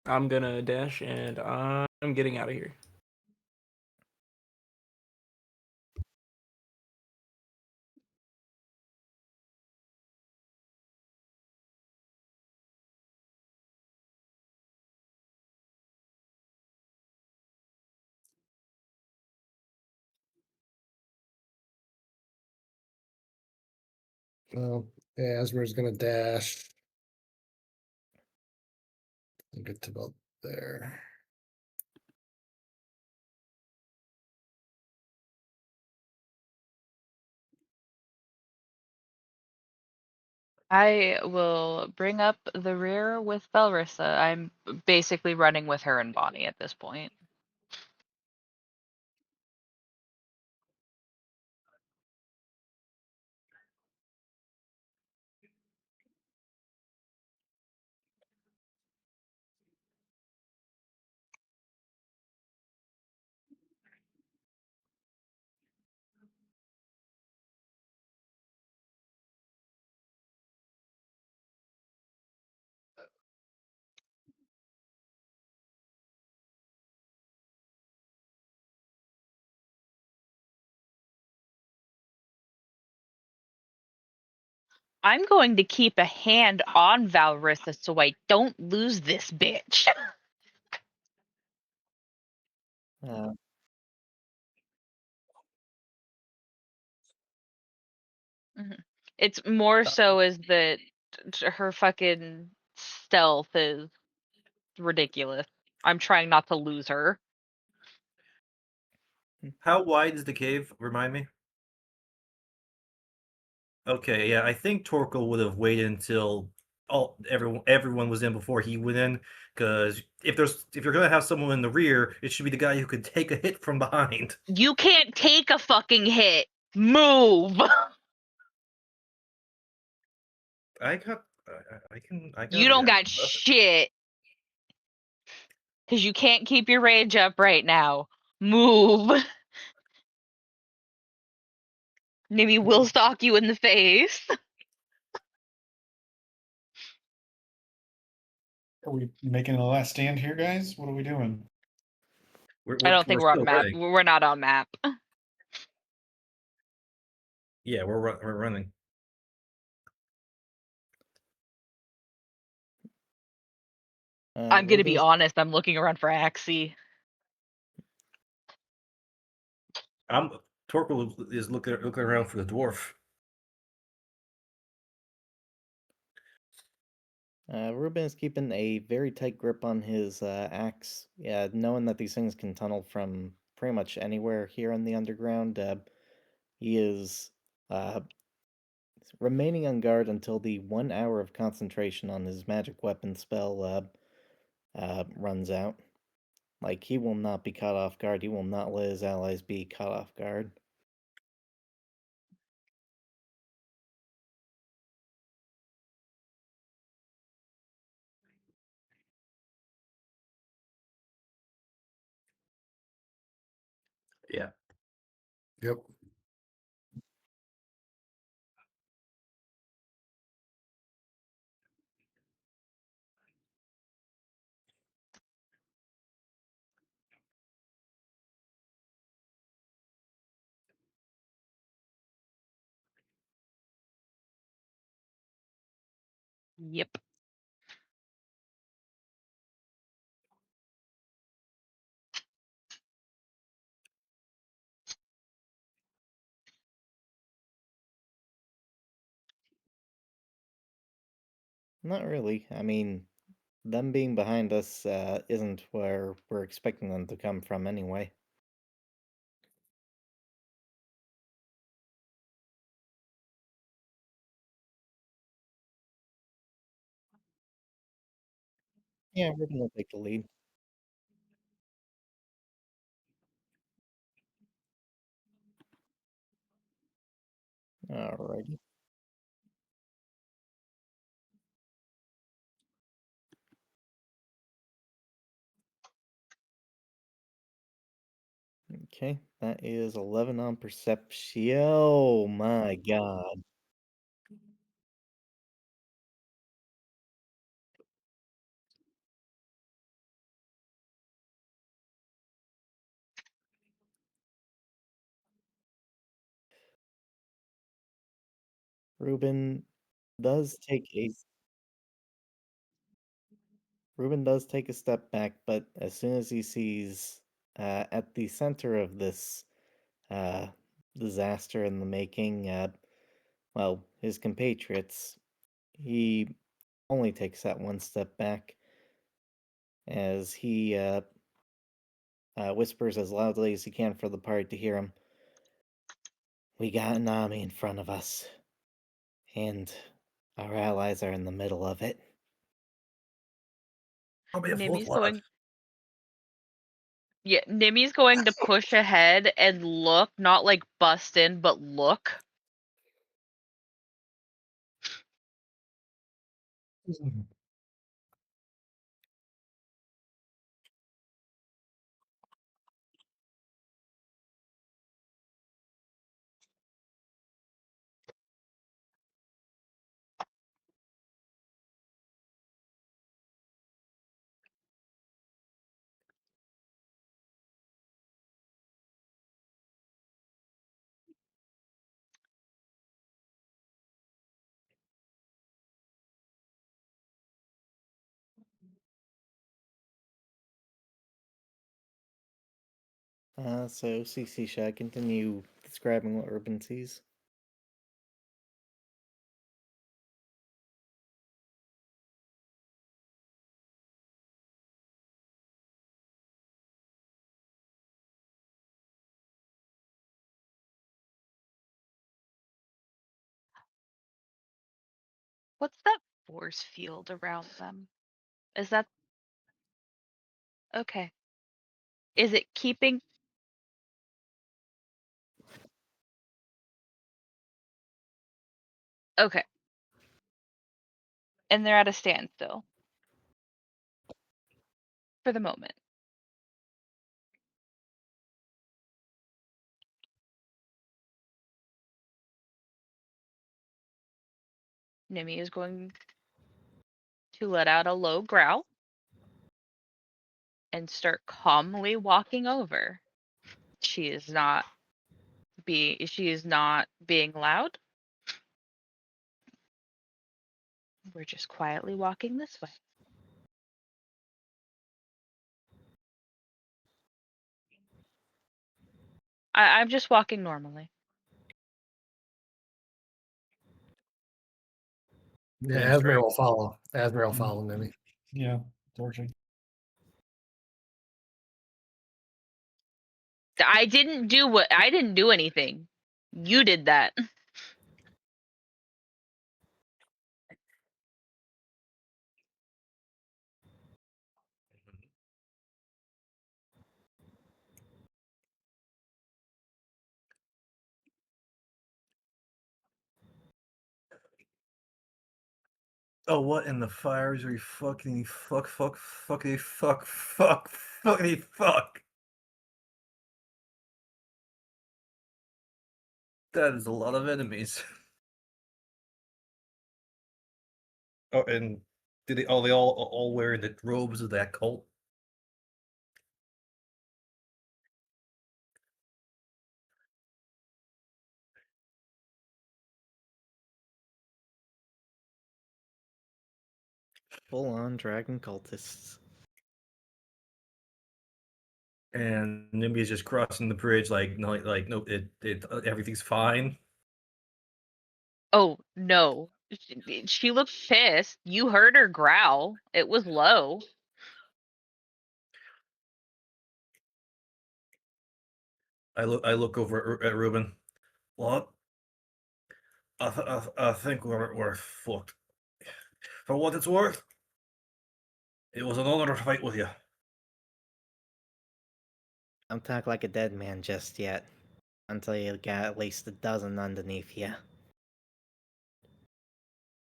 I'm gonna dash and I'm getting out of here. Well, Asmir's gonna dash and get to about there. I will bring up the rear with Belrissa. I'm basically running with her and Bonnie at this point. I'm going to keep a hand on Valrissa so I don't lose this bitch. Uh, It's more so as that her fucking stealth is ridiculous. I'm trying not to lose her. How wide is the cave? Remind me. Okay, yeah, I think Torkel would have waited until everyone was in before he went in, because if you're gonna have someone in the rear, it should be the guy who could take a hit from behind. You can't take a fucking hit. Move. I got, I can, I got. You don't got shit. Because you can't keep your rage up right now. Move. Maybe we'll stalk you in the face. Are we making a last stand here, guys? What are we doing? I don't think we're on still map. running. We're not on map. Yeah, we're running. I'm gonna be Ruben's- honest. I'm looking around for Axie. Torkel is looking around for the dwarf. Ruben is keeping a very tight grip on his axe. Yeah, knowing that these things can tunnel from pretty much anywhere here in the underground. He is remaining on guard until the 1 hour of concentration on his magic weapon spell runs out. Like, he will not be caught off guard. He will not let his allies be caught off guard. Yeah. Yep. Yep. Not really. I mean, them being behind us isn't where we're expecting them to come from anyway. Yeah, Ruben will take the lead. Alrighty. Okay, that is 11 on perception. Oh my god. Ruben does take a Ruben does take a step back, but as soon as he sees at the center of this uh, disaster in the making, well, his compatriots, he only takes that one step back as he whispers as loudly as he can for the party to hear him. We got an army in front of us, and our allies are in the middle of it. Army of Nimi's blood. going. Yeah, Nimi's going to push ahead and look, not like bust in, but look. So CC, should I continue describing what Ruben sees? What's that force field around them? Is that okay? Is it keeping? Okay. And they're at a standstill for the moment. Nimi is going to let out a low growl and start calmly walking over. She is not being loud. We're just quietly walking this way. I'm just walking normally. Yeah, Damn straight. Asmir will follow. Asmir will follow Nimi. Yeah, torching. I didn't do anything. You did that. Oh, what in the fires are you fucking fuck? That is a lot of enemies. Oh, and did they all wear the robes of that cult? Full on dragon cultists. And Nimby is just crossing the bridge like no, no, everything's fine. Oh no. She looked pissed. You heard her growl. It was low. I look over at Ruben. What? I think we're fucked. For what it's worth, it was an honor to fight with you. Don't talk like a dead man just yet. Until you got at least a dozen underneath you.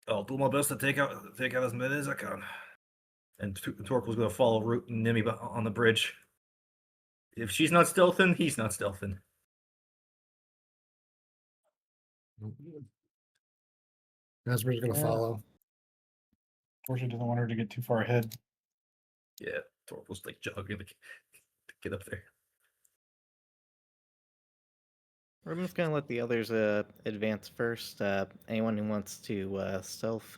I'll do my best to take out as many as I can. And Torque was going to follow Nimmy on the bridge. If she's not stealthing, he's not stealthing. Asmir's gonna Yeah. follow. Torching doesn't want her to get too far ahead. Yeah, Torque was like jogging to get up there. Ruben's gonna let the others advance first. Anyone who wants to stealth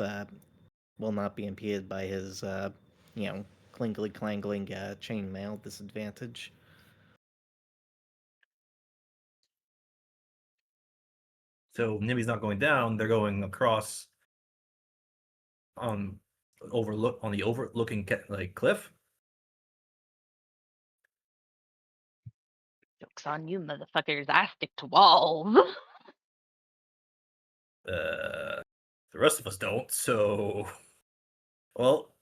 will not be impeded by his, clingly clangling chainmail disadvantage. So Nimmy's not going down; they're going across. On the overlooking cliff. Joke's on you, motherfuckers. I stick to walls. The rest of us don't. So, well,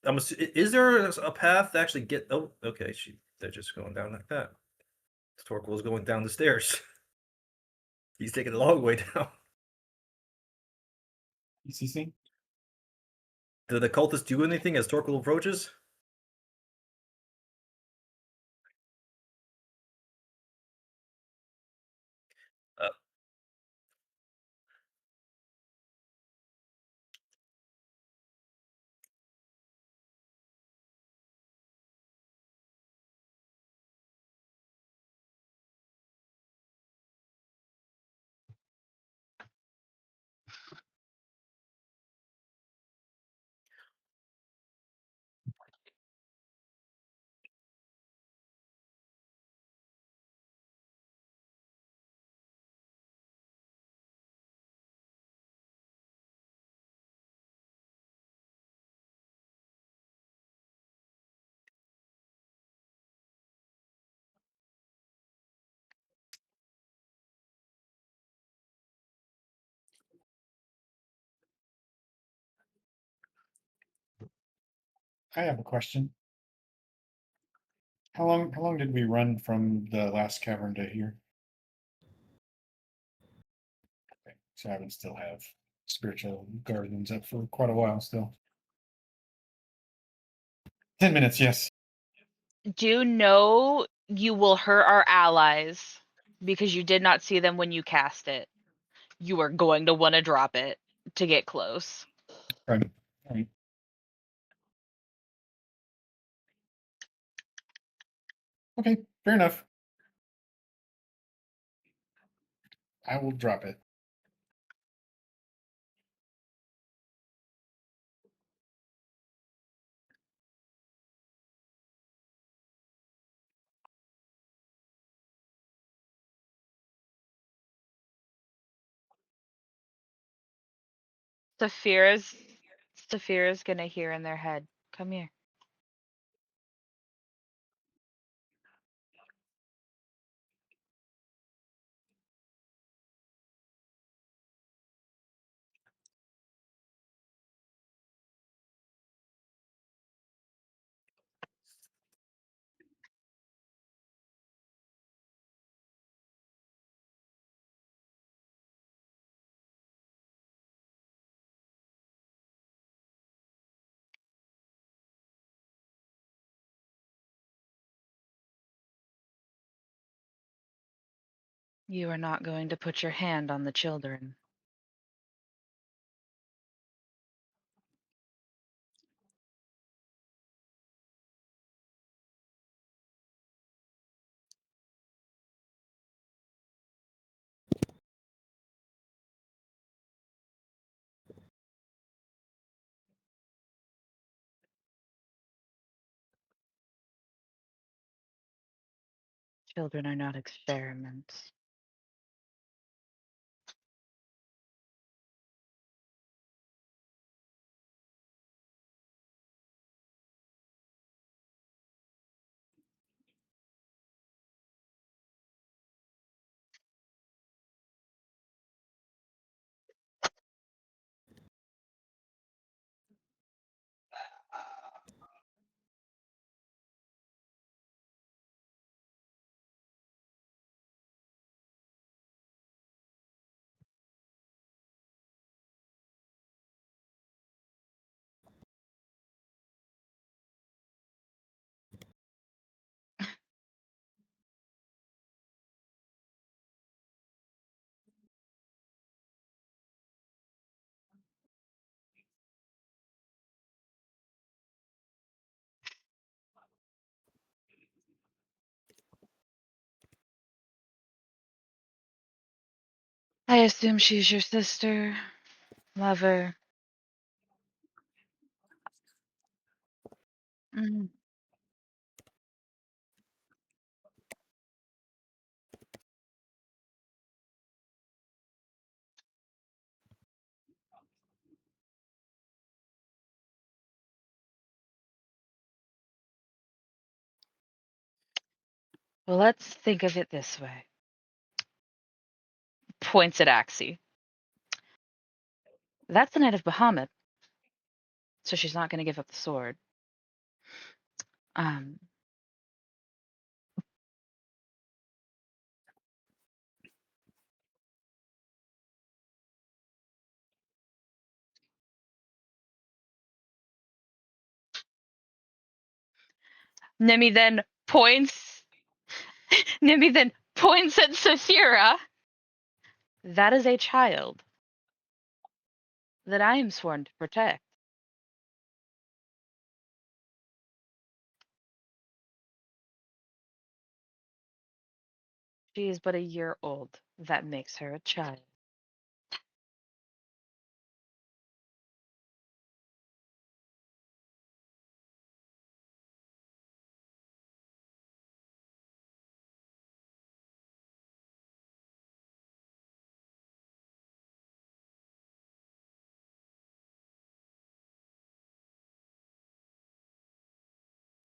is there a path to actually get? Oh, okay. They're just going down like that. Torquil's going down the stairs. He's taking a long way down. ECC? Do the cultists do anything as Torquil approaches? I have a question. How long did we run from the last cavern to here? Okay, so I would still have spiritual guardians up for quite a while still. 10 minutes, yes. Do know you will hurt our allies because you did not see them when you cast it. You are going to want to drop it to get close. Right. All right. Okay, fair enough. I will drop it. Saphira's gonna hear in their head. Come here. You are not going to put your hand on the children. Children are not experiments. I assume she's your sister, lover. Mm. Well, let's think of it this way. Points at Axie. That's the Knight of Bahamut, so she's not going to give up the sword. Um, Nemi then points. Nemi then points at Saphira. That is a child that I am sworn to protect. She is but a year old. That makes her a child.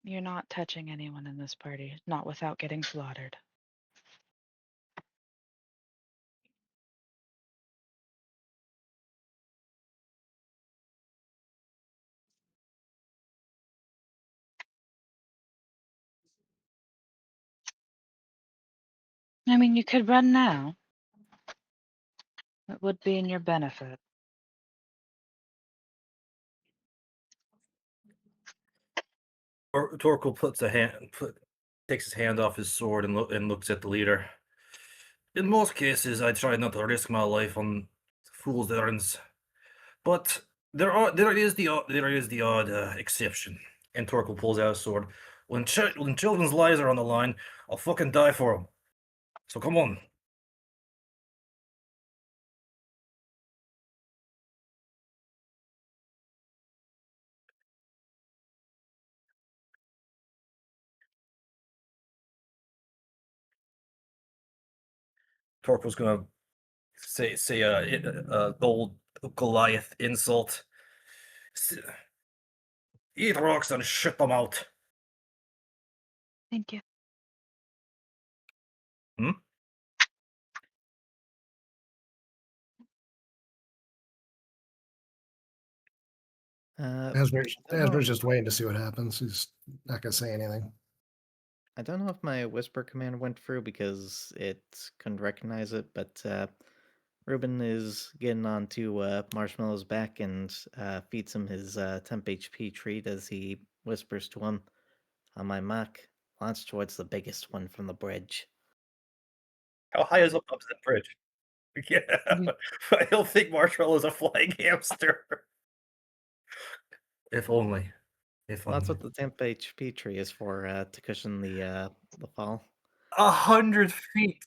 You're not touching anyone in this party, not without getting slaughtered. I mean, you could run now. It would be in your benefit. Torkel takes his hand off his sword and looks at the leader. In most cases, I try not to risk my life on fool's errands, but there is the odd exception. And Torkel pulls out his sword. When children's lives are on the line, I'll fucking die for them. So come on. Torkel's gonna say gold Goliath insult. Eat rocks and shit them out. Thank you. Hmm? Asmir's I don't know if- just waiting to see what happens. He's not gonna say anything. I don't know if my whisper command went through because it couldn't recognize it, but Ruben is getting onto Marshmallow's back and feeds him his temp HP treat as he whispers to him, "On my mark, launch towards the biggest one from the bridge." How high is up that bridge? Yeah, Yeah. I don't think Marshmallow's a flying hamster. If only. If Well, that's only. what the temp HP tree is for, to cushion the fall. 100 feet.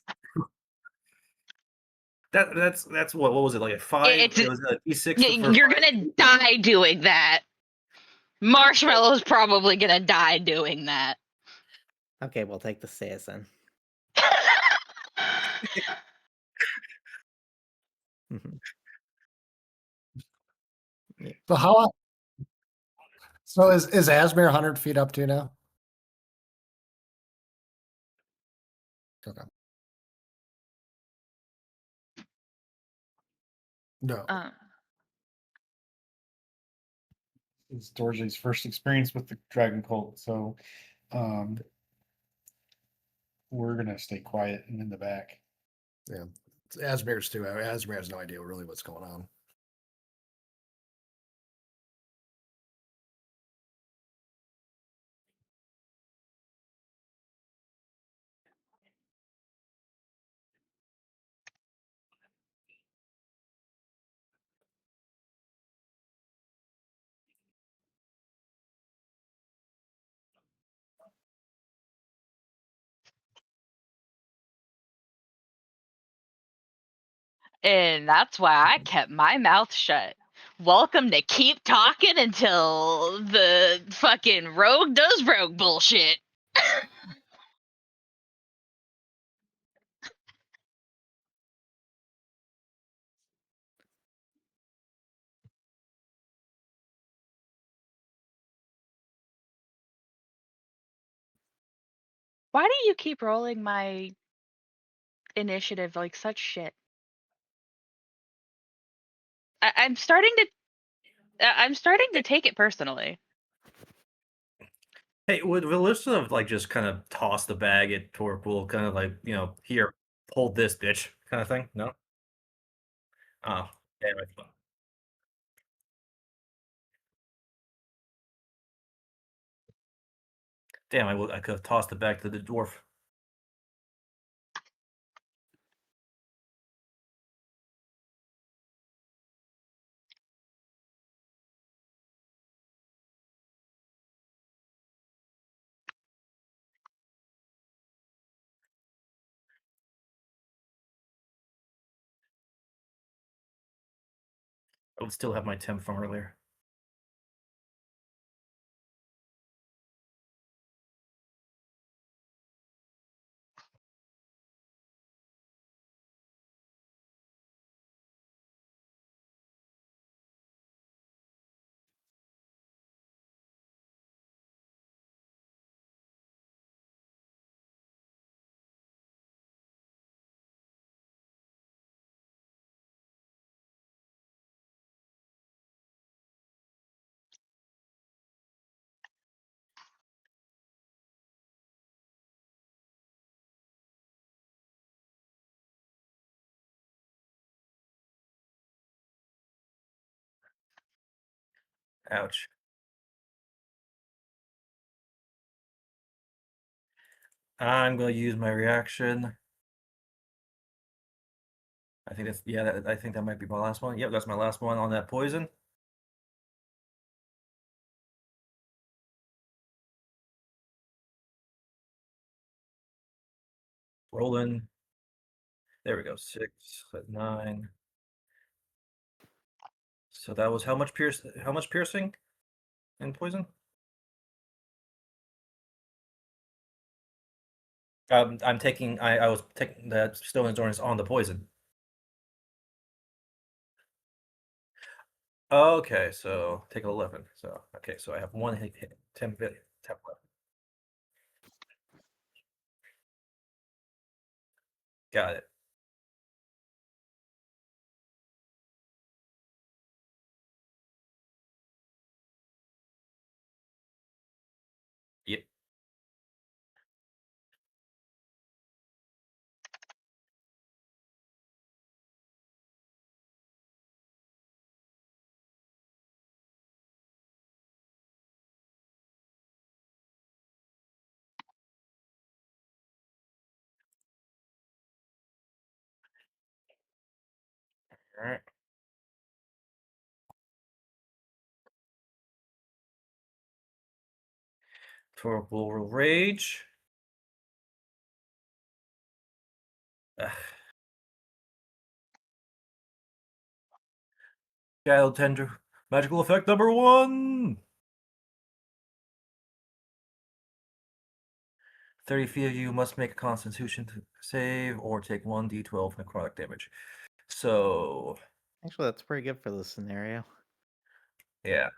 That's what was it, like a 5? It's It was a D6 for you're 5. gonna die doing that. Marshmallow's probably gonna die doing that. Okay, we'll take the stairs then. Mhm. Yeah. So how? So is Asmir 100 feet up to now? Okay. No. It's Dorji's first experience with the dragon cult, so we're gonna stay quiet and in the back. Yeah. Asmir's too. Asmir has no idea really what's going on. And that's why I kept my mouth shut. Welcome to keep talking until the fucking rogue does rogue bullshit. Why do you keep rolling my initiative like such shit? I'm starting to take it personally. Hey, would Velissa have like just kind of tossed the bag at Torquil, kind of like, here, hold this bitch kind of thing? No? Oh, damn it. Damn, I could have tossed it back to the dwarf. I would still have my temp from earlier. Ouch. I'm going to use my reaction. I think I think that might be my last one. Yep, that's my last one on that poison. Rolling. There we go. 6, 9. So that was how much piercing and poison? I'm taking I was taking the stone endurance on the poison. Okay, so take 11. So okay, so I have one hit, 10 temp left. Got it. Yep. All right. Torque will rage. Ugh. Shadow Tender. Magical effect number 1. 30 feet of you must make a Constitution save or take 1d12 necrotic damage. So Actually, that's pretty good for this scenario. yeah.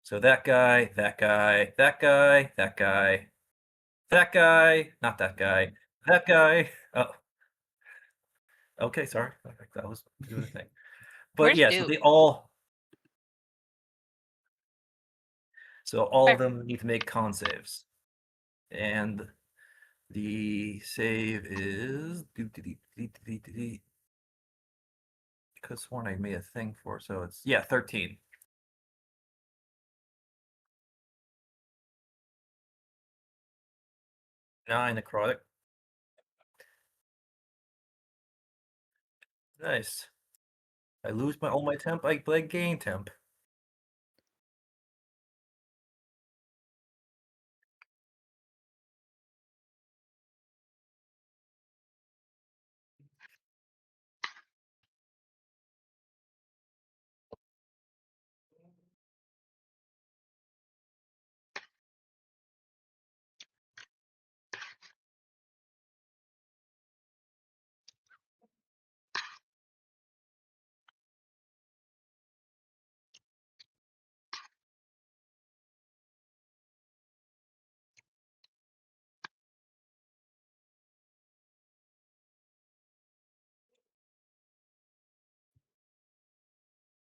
So that guy, that guy, that guy, that guy, that guy, not that guy, that guy. Oh, okay, sorry. That was doing a thing. But Where's yeah, so Duke? they all. So all of Fair. them need to make con saves, and the save is. Could have sworn I made a thing for, so it's 13. 9 necrotic. Nice. I lose all my temp. I gain temp.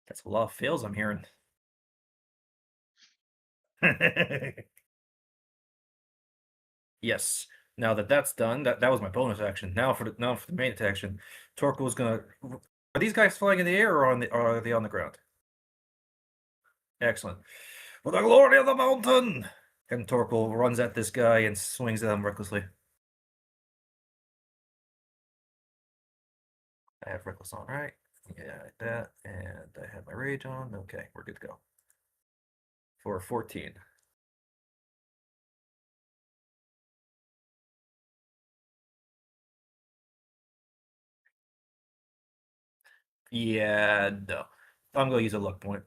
That's a lot of fails I'm hearing. Yes. Now that that's done, that was my bonus action. Now for the main action, Torko's gonna. Are these guys flying in the air or are they on the ground? Excellent. For the glory of the mountain! And Torko runs at this guy and swings at him recklessly. I have reckless on, right? Yeah, like that, and I have my rage on. Okay, we're good to go. For 14. Yeah, no. I'm gonna use a luck point.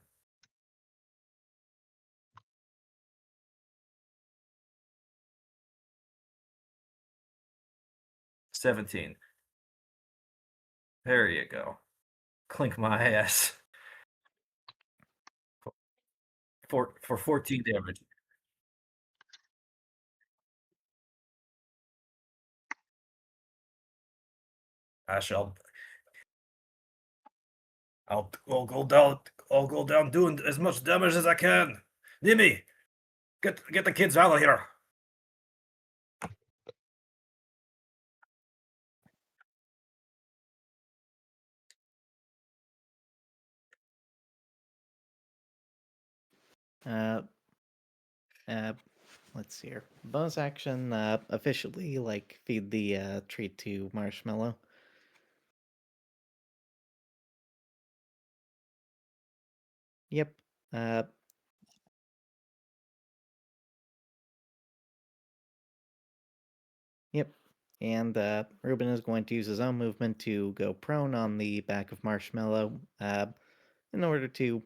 17. There you go. Clink my ass. For 14 damage. I shall. I'll go down. I'll go down doing as much damage as I can. Nimi, get the kids out of here. Uh, let's see here. Bonus action, officially like feed the treat to Marshmallow. Yep. Yep. And Ruben is going to use his own movement to go prone on the back of Marshmallow, in order to,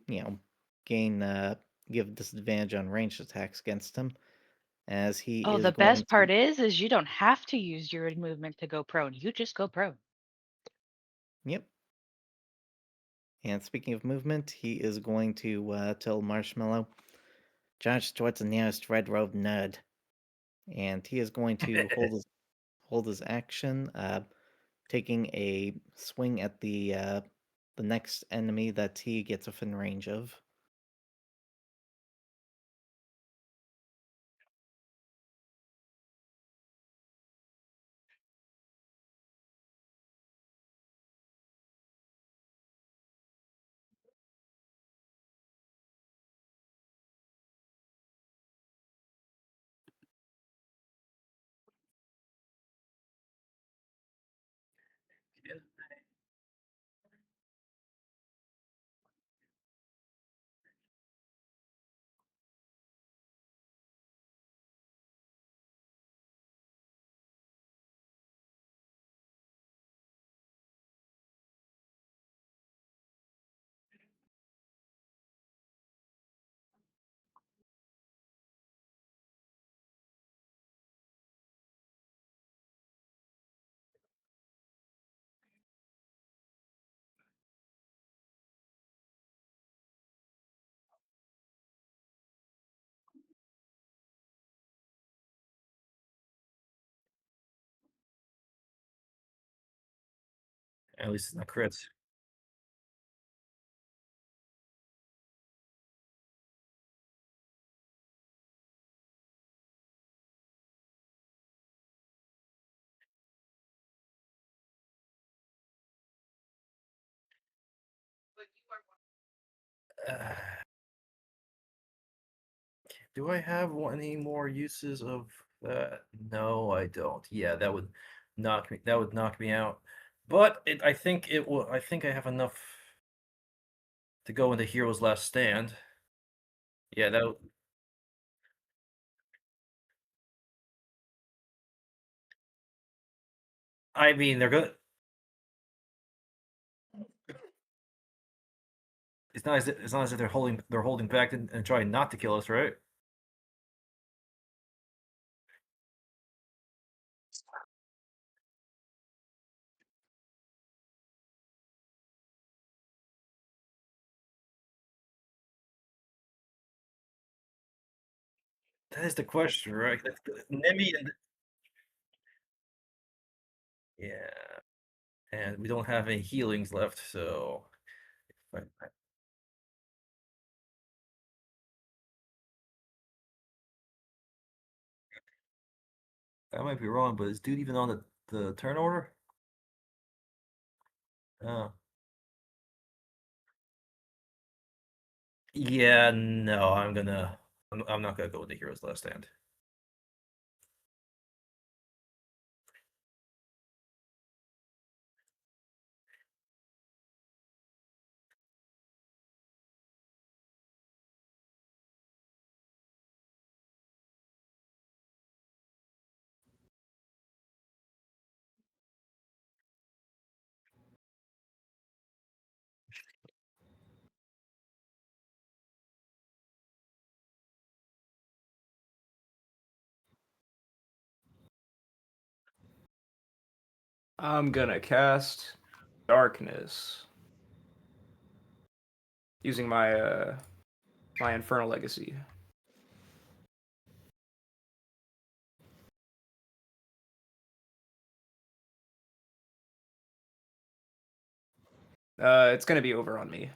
gain give disadvantage on ranged attacks against him, as he Oh, is the going best part to. is you don't have to use your movement to go prone. You just go prone. Yep. And speaking of movement, he is going to tell Marshmallow, charge towards the nearest red-robed nerd. And he is going to hold his action, taking a swing at the next enemy that he gets within range of. At least it's not crits. Uh, do I have any more uses of that? No, I don't. Yeah, that would knock me. That would knock me out. But I think it will. I think I have enough to go into Hero's Last Stand. Yeah, that. I mean, they're gonna. It's not as if they're holding back and trying not to kill us, right? That is the question, right? Nemi and yeah, and we don't have any healings left, so I might be wrong, but is dude even on the turn order? Uh, yeah, no, I'm not gonna go with the Hero's Last Stand. I'm gonna cast Darkness using my Infernal Legacy. It's gonna be over on me.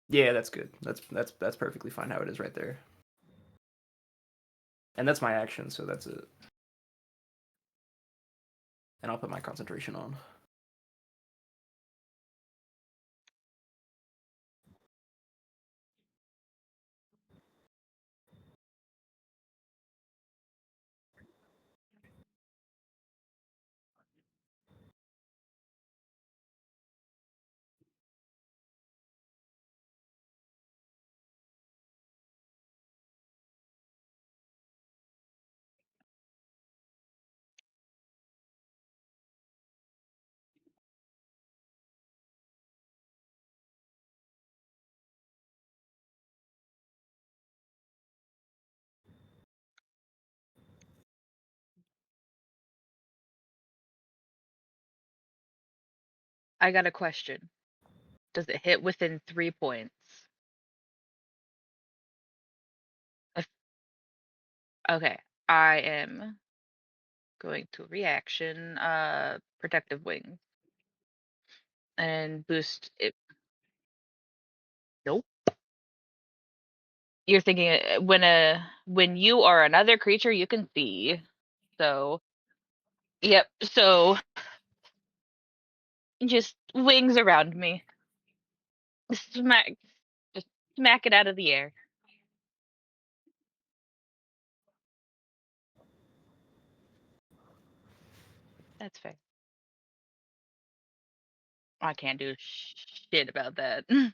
Yeah, that's good. That's perfectly fine how it is right there. And that's my action, so that's it. And I'll put my concentration on. I got a question. Does it hit within 3 points? If, okay, I am going to reaction protective wing and boost it. Nope. You're thinking when you are another creature you can see. So, yep. So just wings around me. Smack, just smack it out of the air. That's fair. I can't do shit about that. All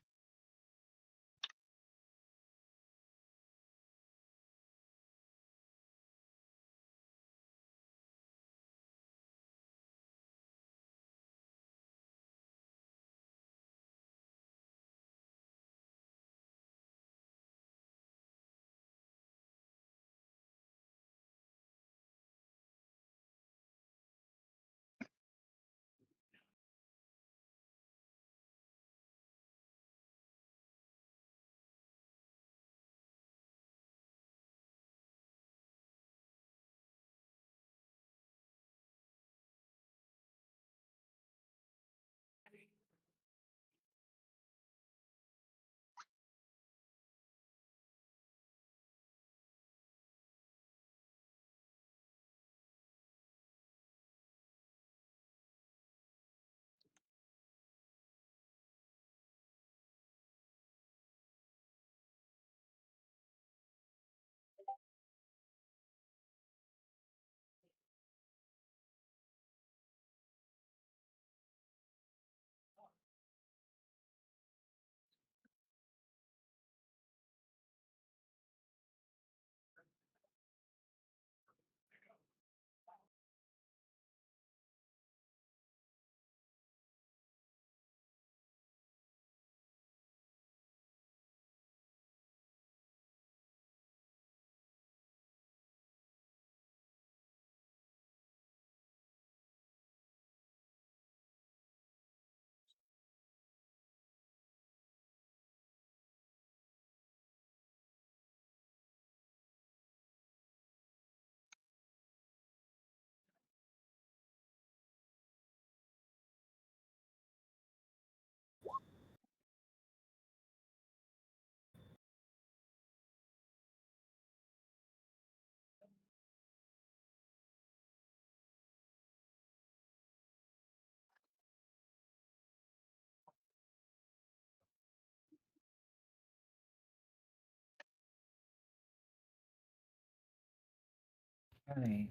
right,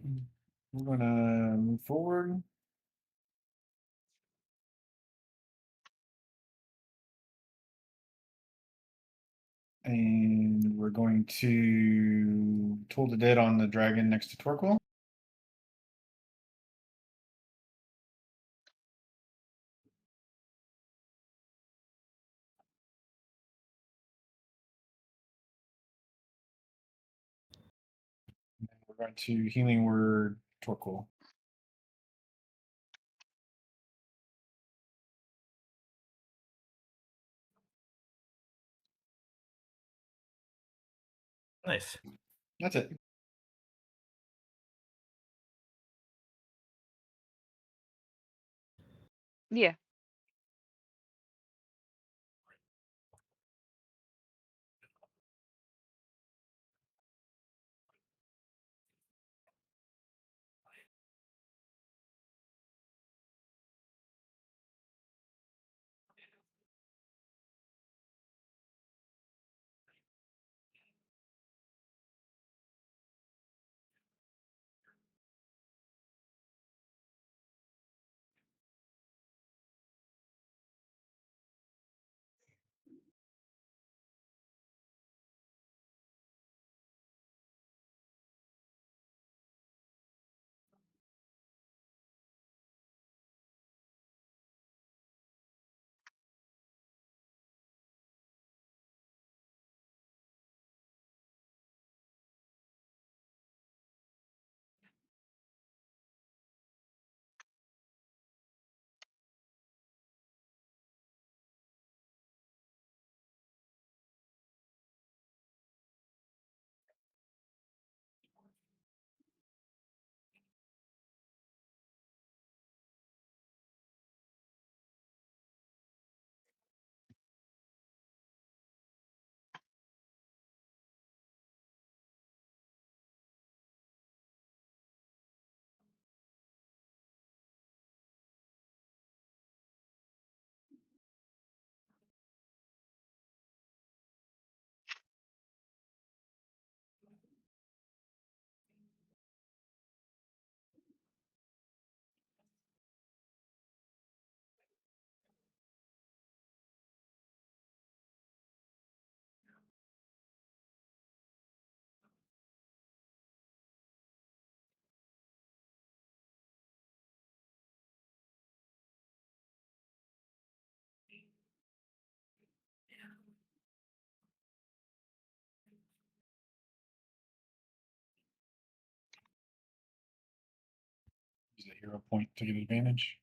we're gonna move forward. And we're going to Toll the Dead on the dragon next to Torquil. And then we're going to Healing Word Torquil. Nice. That's it. Yeah. Use a hero point to get advantage.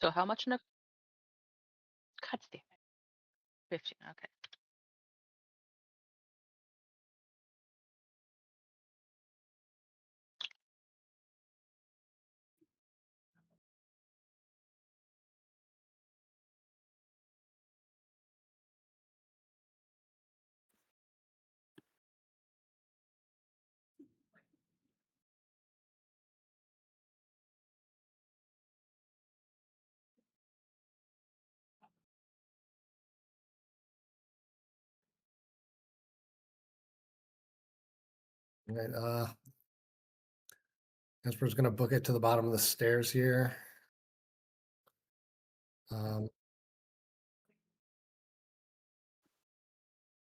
So how much in a God damn it. 15, okay. Right, Casper's gonna book it to the bottom of the stairs here. Oh,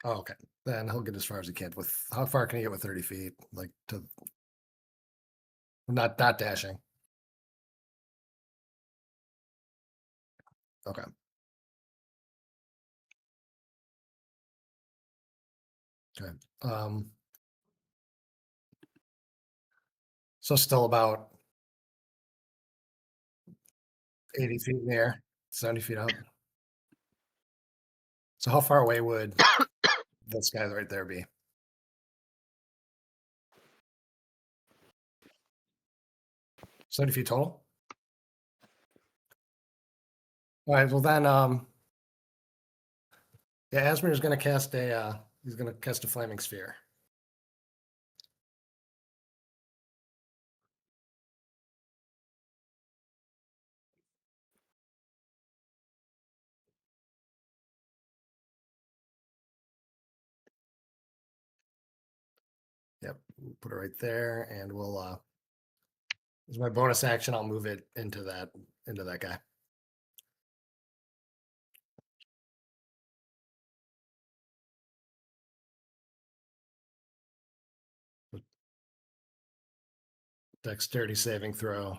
okay. Then he'll get as far as he can with how far can he get with 30 feet? Like to not dashing. Okay. Okay. So still about 80 feet in the air, 70 feet out. So how far away would this guy right there be? Seventy feet total? All right, well then, yeah, Asmir's gonna cast he's gonna cast a flaming sphere. Yep, put it right there, and we'll as my bonus action, I'll move it into that guy. Dexterity saving throw.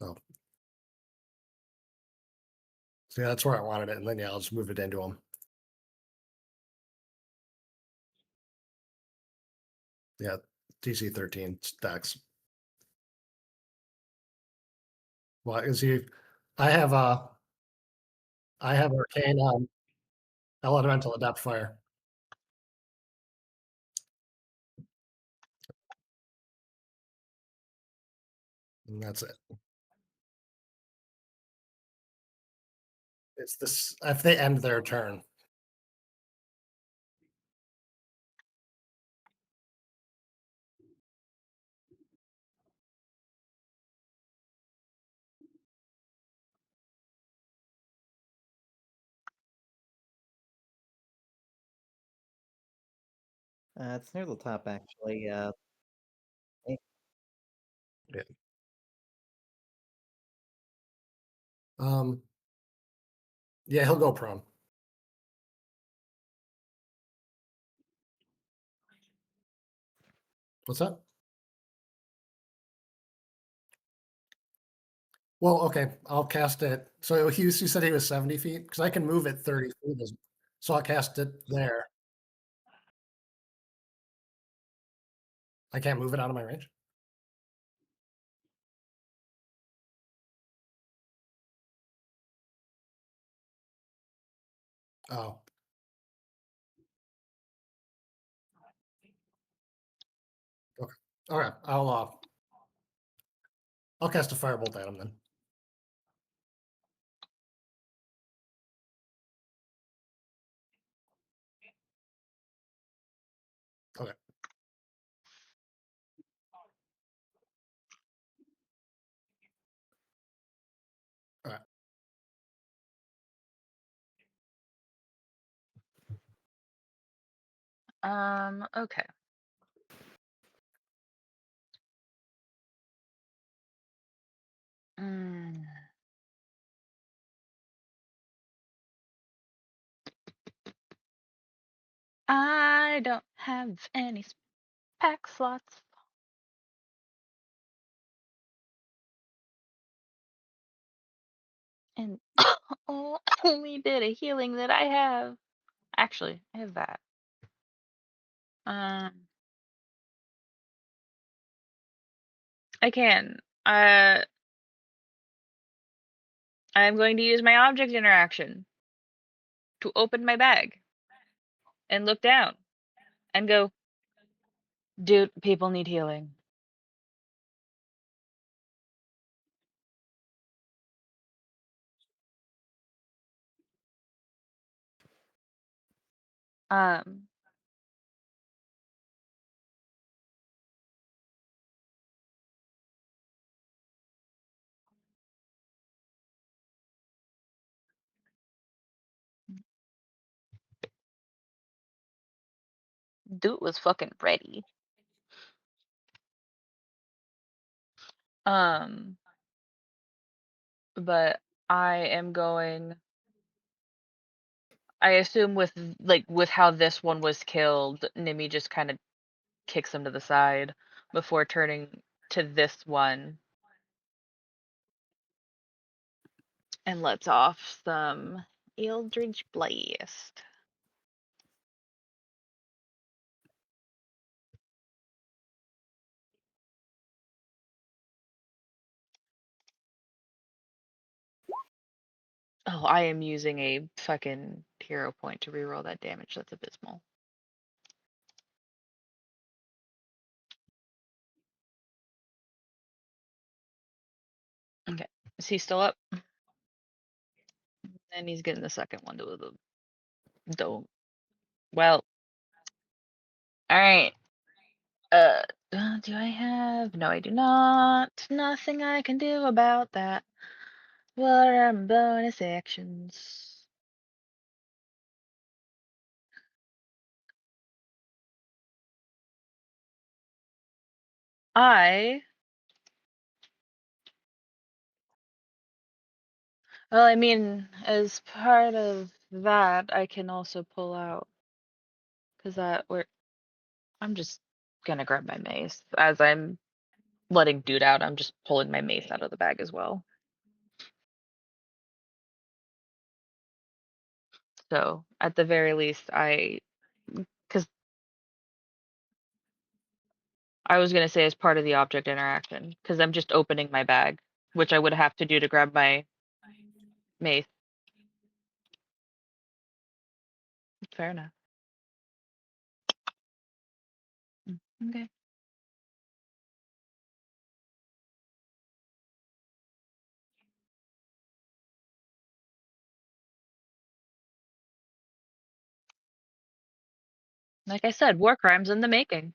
Oh. See, that's where I wanted it, and then yeah, I'll just move it into him. Yeah, DC 13 stacks. Well, is he? I have arcane elemental adept fire. And that's it. It's this if they end their turn. It's near the top, actually. Yeah. Yeah, he'll go prone. What's that? Well, okay, I'll cast it. So you said he was 70 feet because I can move it 30 feet. So I'll cast it there. I can't move it out of my range. Oh. Okay. All right. I'll cast a firebolt at him then. Okay. All right. Okay. Mm. I don't have any pack slots. And only bit of healing that I have. Actually, I have that. I can. I'm going to use my object interaction to open my bag and look down and go, dude, people need healing. Um, dude was fucking ready. But I am going. I assume with how this one was killed, Nimi just kind of kicks him to the side before turning to this one and lets off some Eldritch Blast. Oh, I am using a fucking hero point to reroll that damage. That's abysmal. Okay. Is he still up? And he's getting the second one to the don't. Well, all right. Do I have? No, I do not. Nothing I can do about that. What are my bonus actions? Well, I mean, as part of that, I can also pull out because I'm just gonna grab my mace as I'm letting dude out. I'm just pulling my mace out of the bag as well. So at the very least, because I was gonna say as part of the object interaction, because I'm just opening my bag, which I would have to do to grab my mace. Fair enough. Okay. Like I said, war crimes in the making.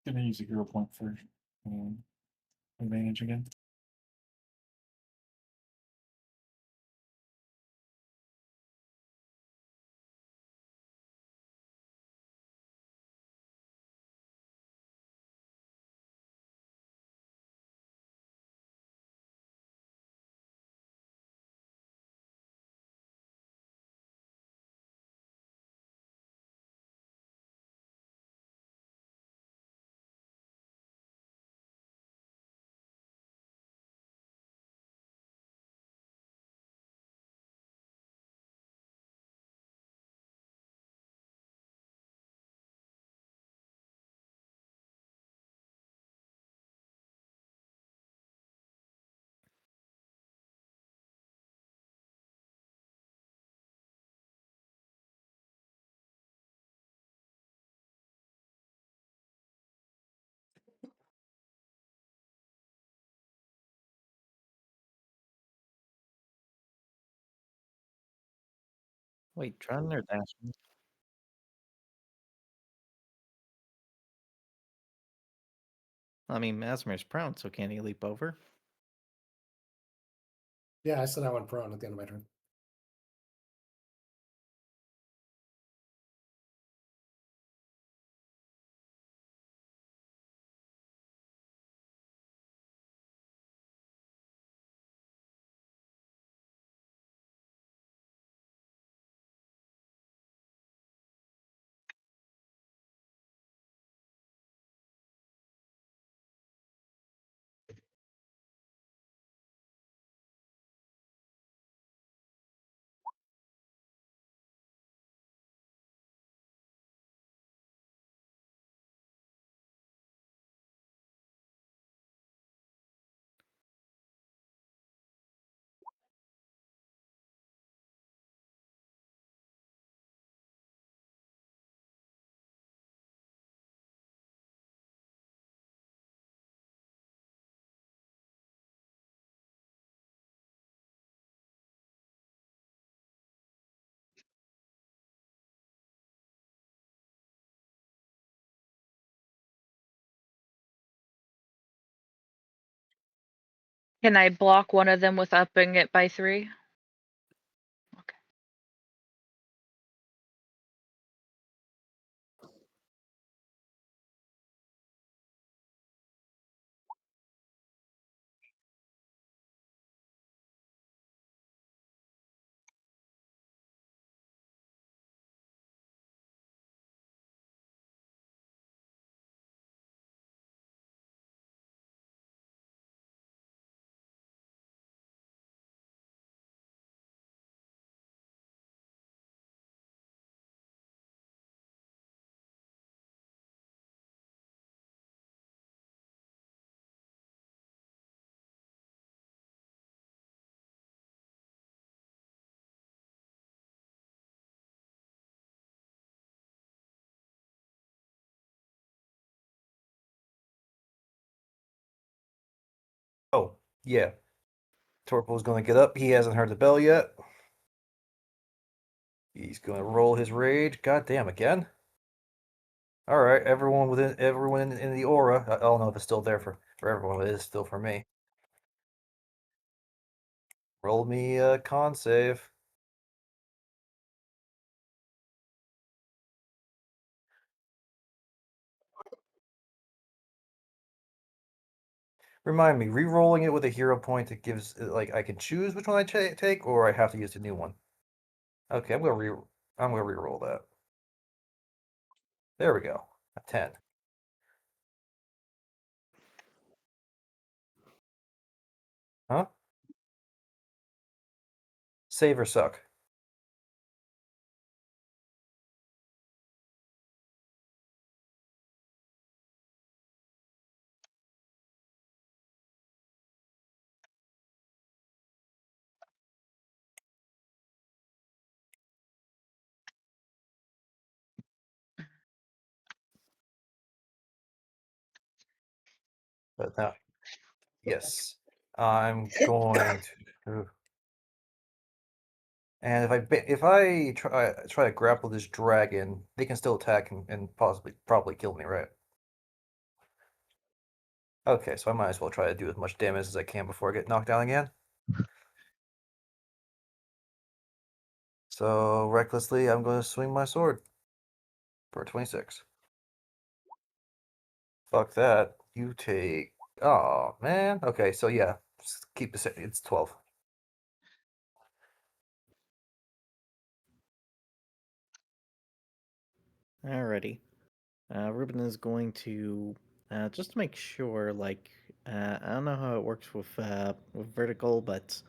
Gonna use a hero point for advantage again. Wait, Tron or Dashing? I mean, Masmer's prone, so can he leap over? Yeah, I said I went prone at the end of my turn. Can I block one of them with upping it by 3? Okay. Oh, yeah. Torpo's going to get up. He hasn't heard the bell yet. He's going to roll his rage. God damn, again? All right, everyone in the aura. I don't know if it's still there for everyone, but it is still for me. Roll me a con save. Remind me, re-rolling it with a hero point, it gives like I can choose which one I take, or I have to use a new one. Okay, I'm gonna re-roll that. There we go. A 10. Huh? Save or suck. But now, yes, I'm going to. And if I try to grapple this dragon, they can still attack and possibly probably kill me, right? Okay, so I might as well try to do as much damage as I can before I get knocked down again. So recklessly, I'm going to swing my sword for 26. Fuck that. You take. Oh man. Okay, so yeah, just keep the same. It's 12. Alrighty. Ruben is going to just to make sure, like, I don't know how it works with vertical, but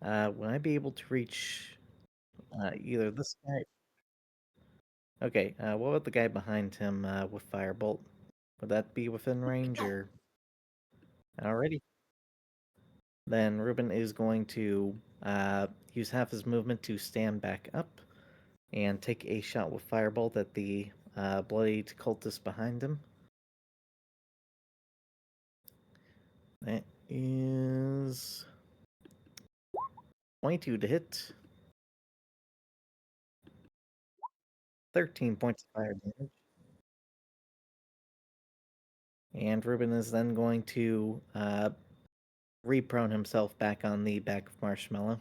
would I be able to reach either this guy? Okay, what about the guy behind him with firebolt? Would that be within range or? Alrighty. Then Ruben is going to use half his movement to stand back up and take a shot with firebolt at the bloodied cultist behind him. That is 22 to hit. 13 points of fire damage. And Ruben is then going to reprone himself back on the back of Marshmallow.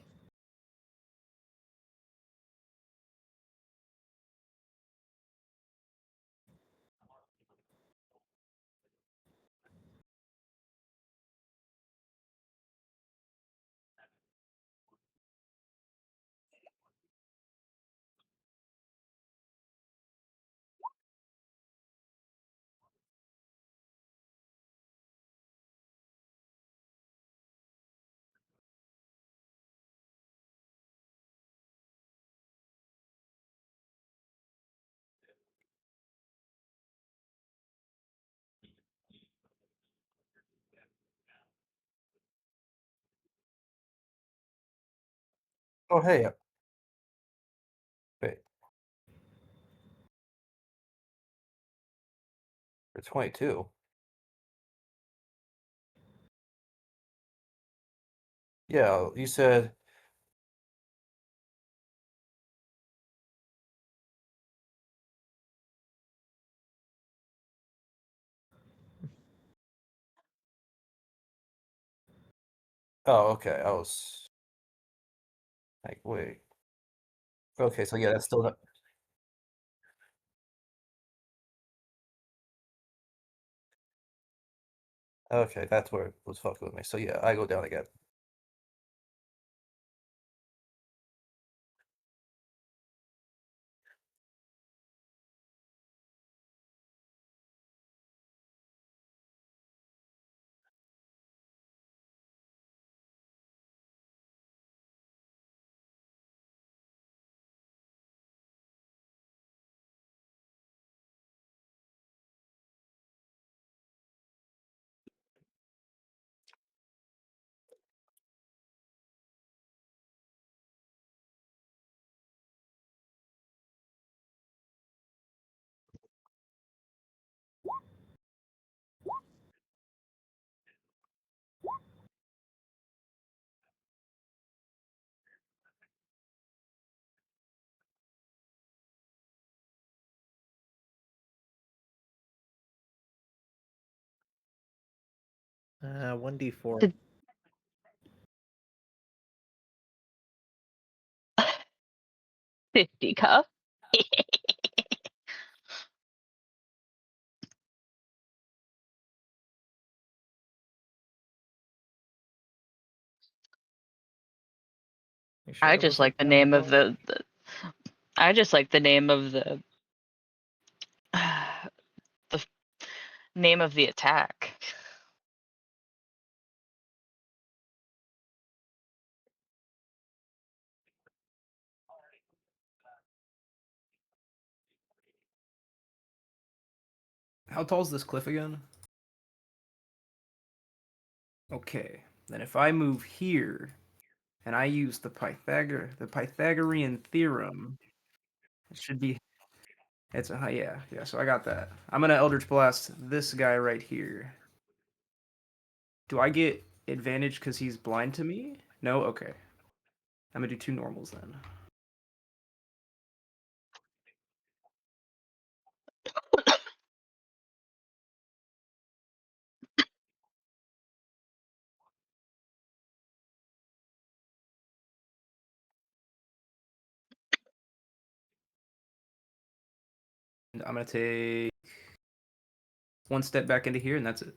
Oh hey, wait, for 22. Yeah, you said. Oh, okay. I was like, wait. Okay, so yeah, that's still not. Okay, that's where it was fucking with me. So yeah, I go down again. Uh, 1d4. Did- 50 cup. You sure I that just wasn't like the name of cannonball? the I just like the name of the the name of the attack. How tall is this cliff again? Okay. Then if I move here and I use the Pythagorean theorem, it should be. It's a high, yeah. So I got that. I'm gonna Eldritch Blast this guy right here. Do I get advantage because he's blind to me? No. Okay. I'm gonna do 2 normals then. And I'm gonna take 1 step back into here, and that's it.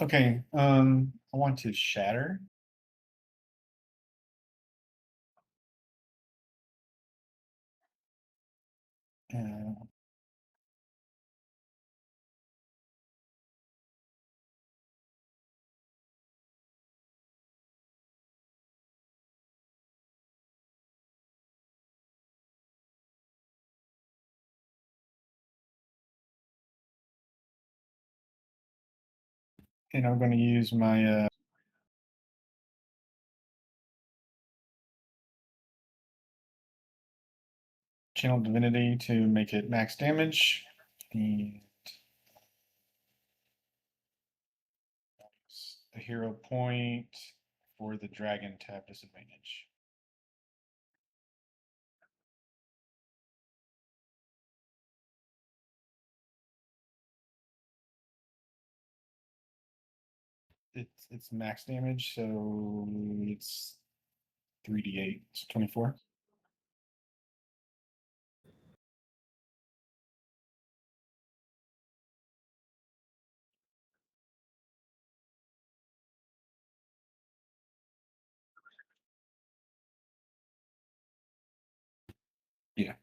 Okay, I want to shatter. Uh, and I'm going to use my channel divinity to make it max damage, and a hero point for the dragon tab disadvantage. It's max damage, so it's 3d8, so 24. Yeah.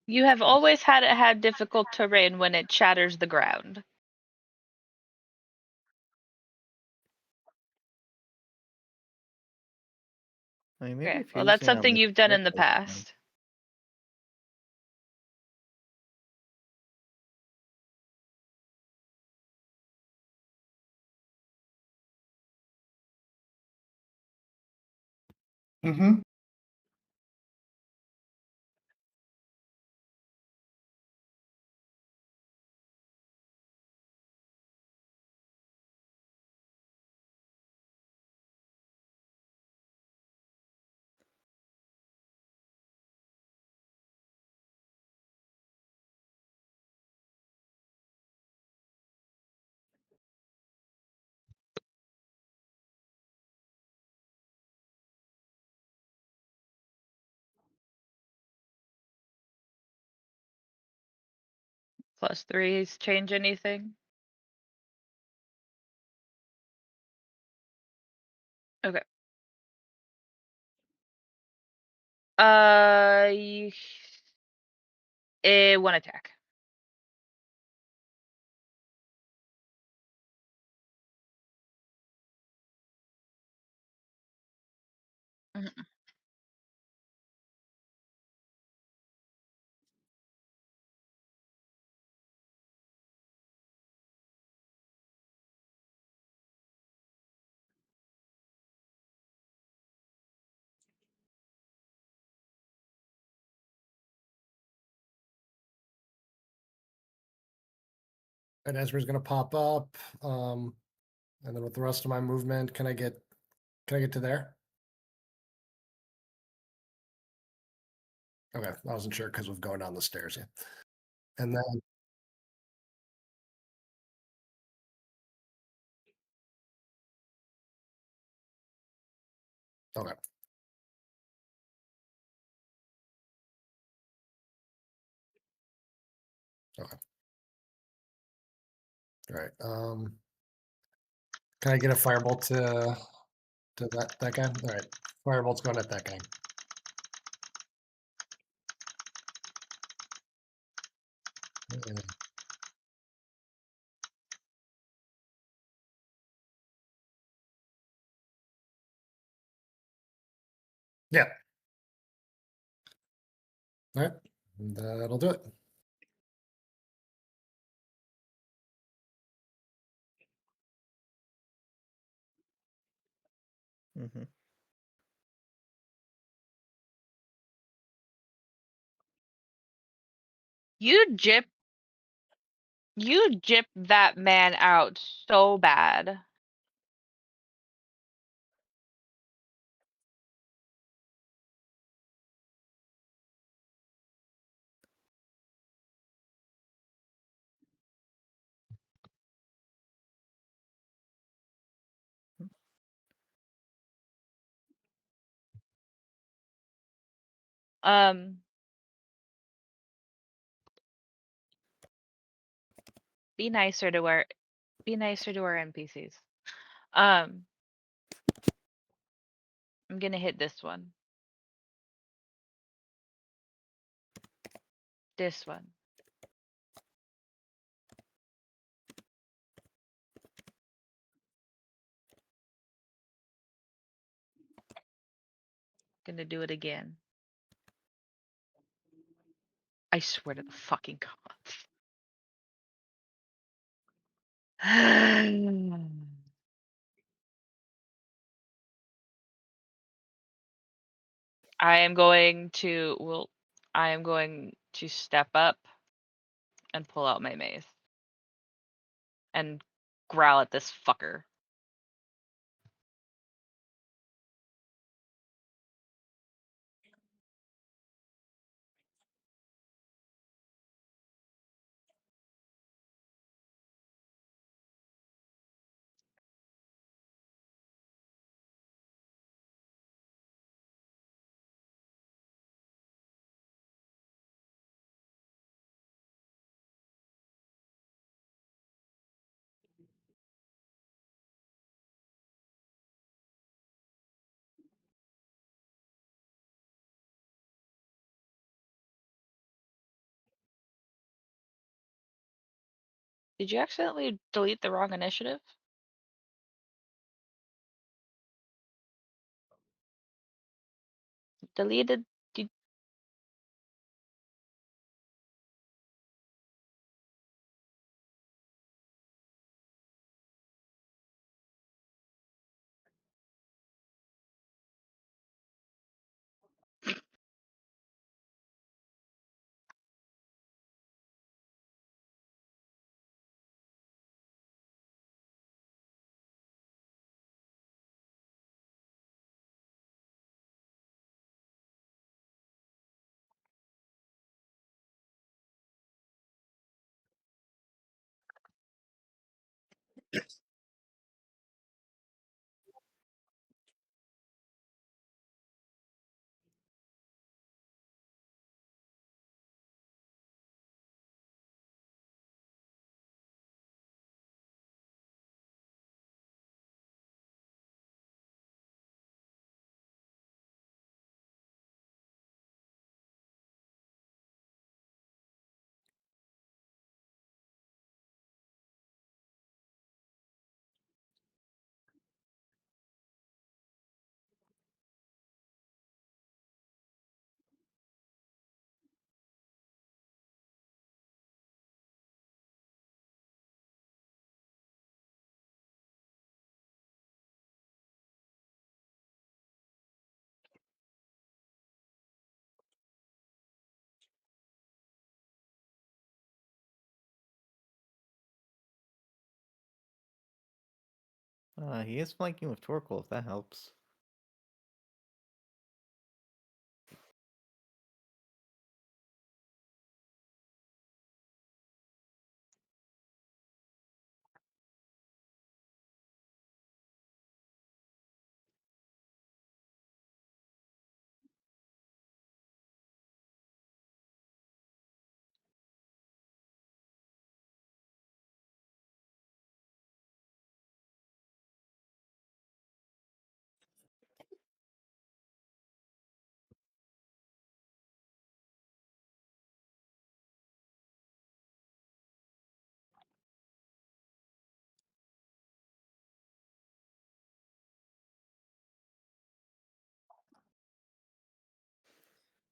You have always had difficult terrain when it shatters the ground. I mean, maybe Okay, if you're well, that's using it on something the you've done in the circle, then- past. Mm-hmm. +3s change anything? Okay. Y- 1 attack. Mhm. And Esmer's gonna pop up. And then with the rest of my movement, can I get to there? Okay, I wasn't sure because of going down the stairs. Yeah. And then okay. Okay. All right. Can I get a firebolt to that guy? All right. Firebolt's going at that guy. Uh, Yeah. All right. That'll do it. Mm-hmm. You gypped that man out so bad. Um, be nicer to our NPCs. Um, I'm gonna hit this one. This one. Gonna do it again. I swear to the fucking gods. I am going to step up and pull out my mace and growl at this fucker. Did you accidentally delete the wrong initiative? Deleted. Did, He is flanking with Torkoal, if that helps.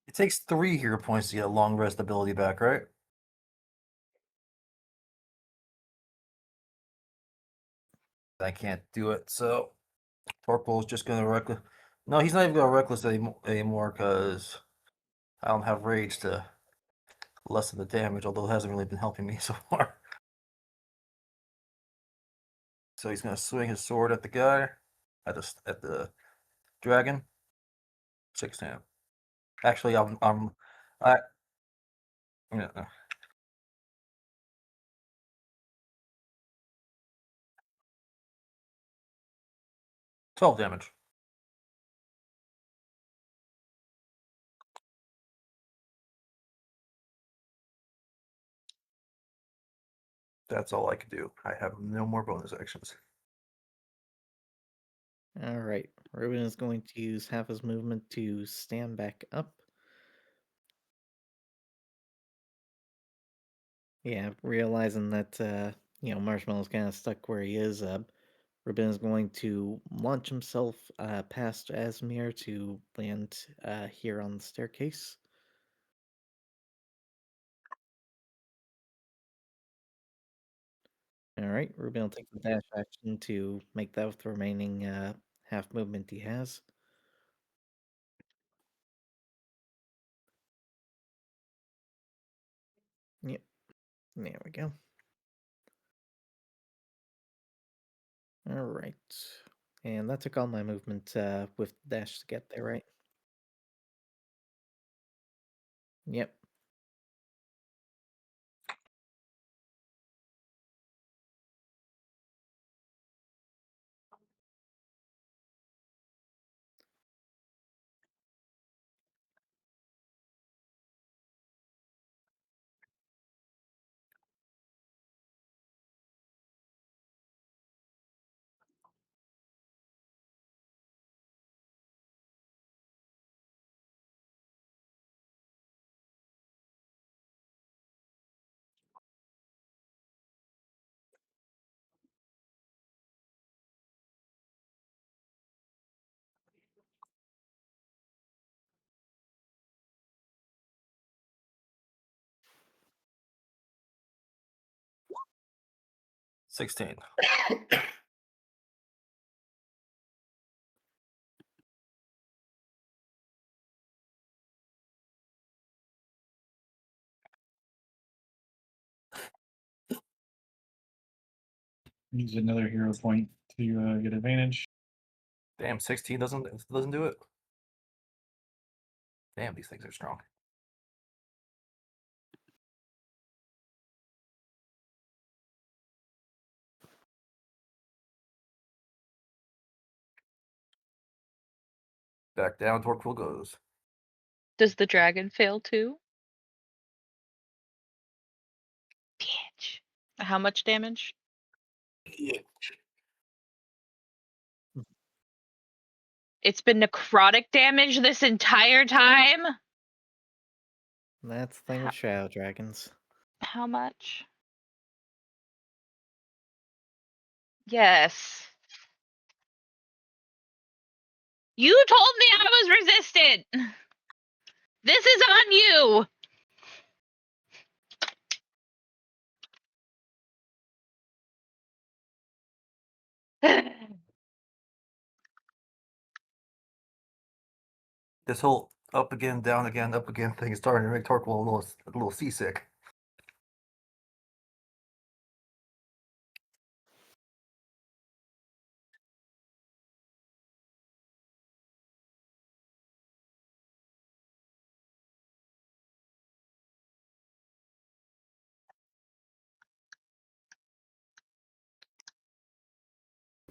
It takes 3 hero points to get a long rest ability back, right? I can't do it, so Torkoal is just gonna reckless. No, he's not even gonna reckless anymore because I don't have rage to lessen the damage, although it hasn't really been helping me so far. So he's gonna swing his sword at the guy, at the dragon. 16. Actually, I yeah. 12 damage. That's all I can do. I have no more bonus actions. Alright, Ruben is going to use half his movement to stand back up. Yeah, realizing that, Marshmallow's kind of stuck where he is, Ruben is going to launch himself past Asmir to land here on the staircase. Alright, Ruben will take the dash action to make that with the remaining half movement he has. Yep, there we go. Alright, and that took all my movement with dash to get there, right? Yep. $16. Use another hero point to get advantage. Damn, 16 doesn't do it. Damn, these things are strong. Back down, Torkoal goes. Does the dragon fail too? Bitch. How much damage? It's been necrotic damage this entire time? That's the thing with Shadow Dragons. How much? Yes. You told me I was resistant! This is on you! This whole up again, down again, up again thing is starting to make Torkoal a little seasick.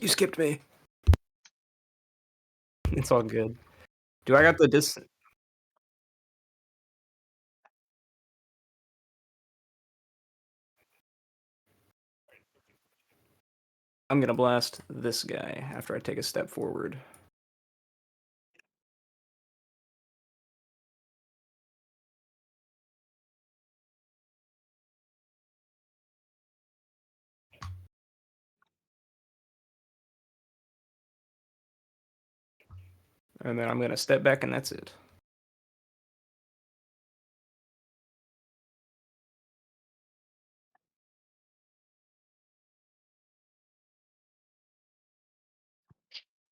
You skipped me. It's all good. Do I got the distance? I'm gonna blast this guy after I take a step forward. And then I'm gonna step back and that's it.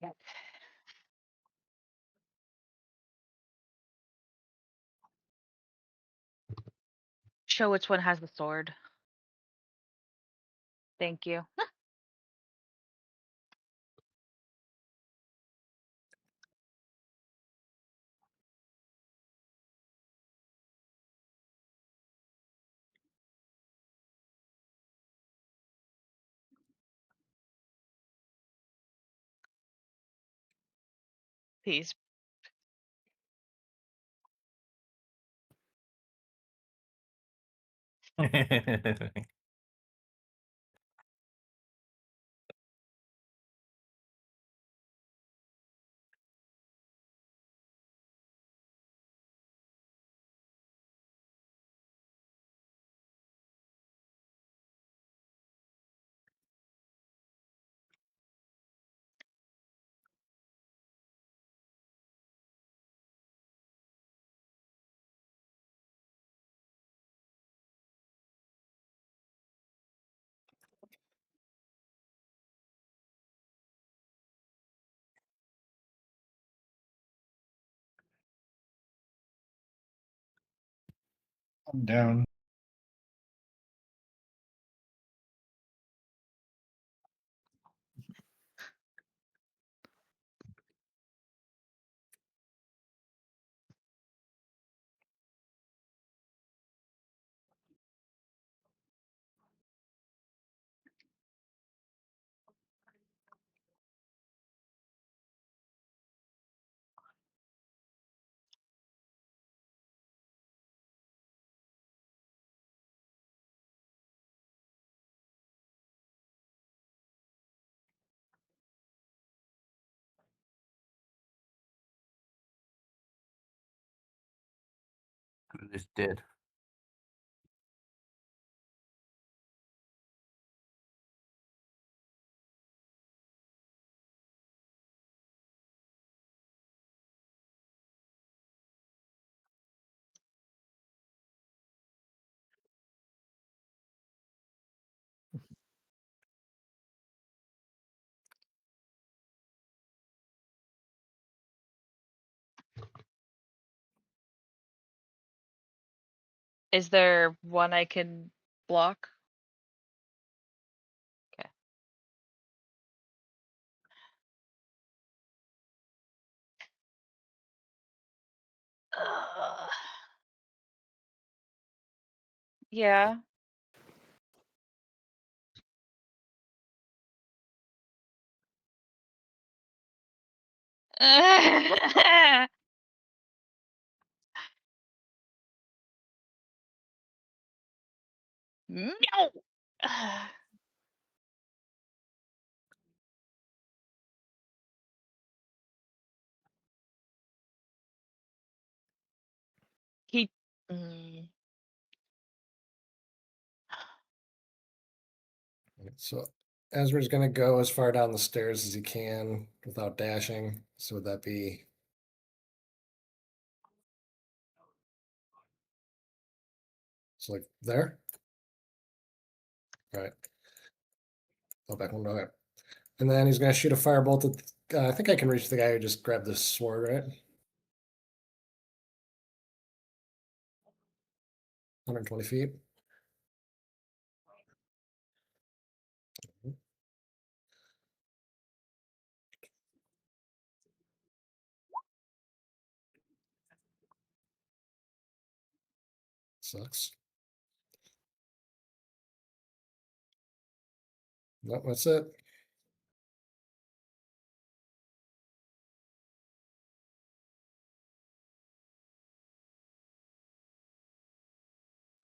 Yep. Show which one has the sword. Thank you. Peace. I'm down. Who is dead? Is there one I can block? Okay. Yeah. No. He. Mm, So Ezra's going to go as far down the stairs as he can without dashing. So would that be? So like there? All right. Go back one more. And then he's going to shoot a firebolt at, I think I can reach the guy who just grabbed this sword, right? 120 feet. Sucks. Nope, that's it.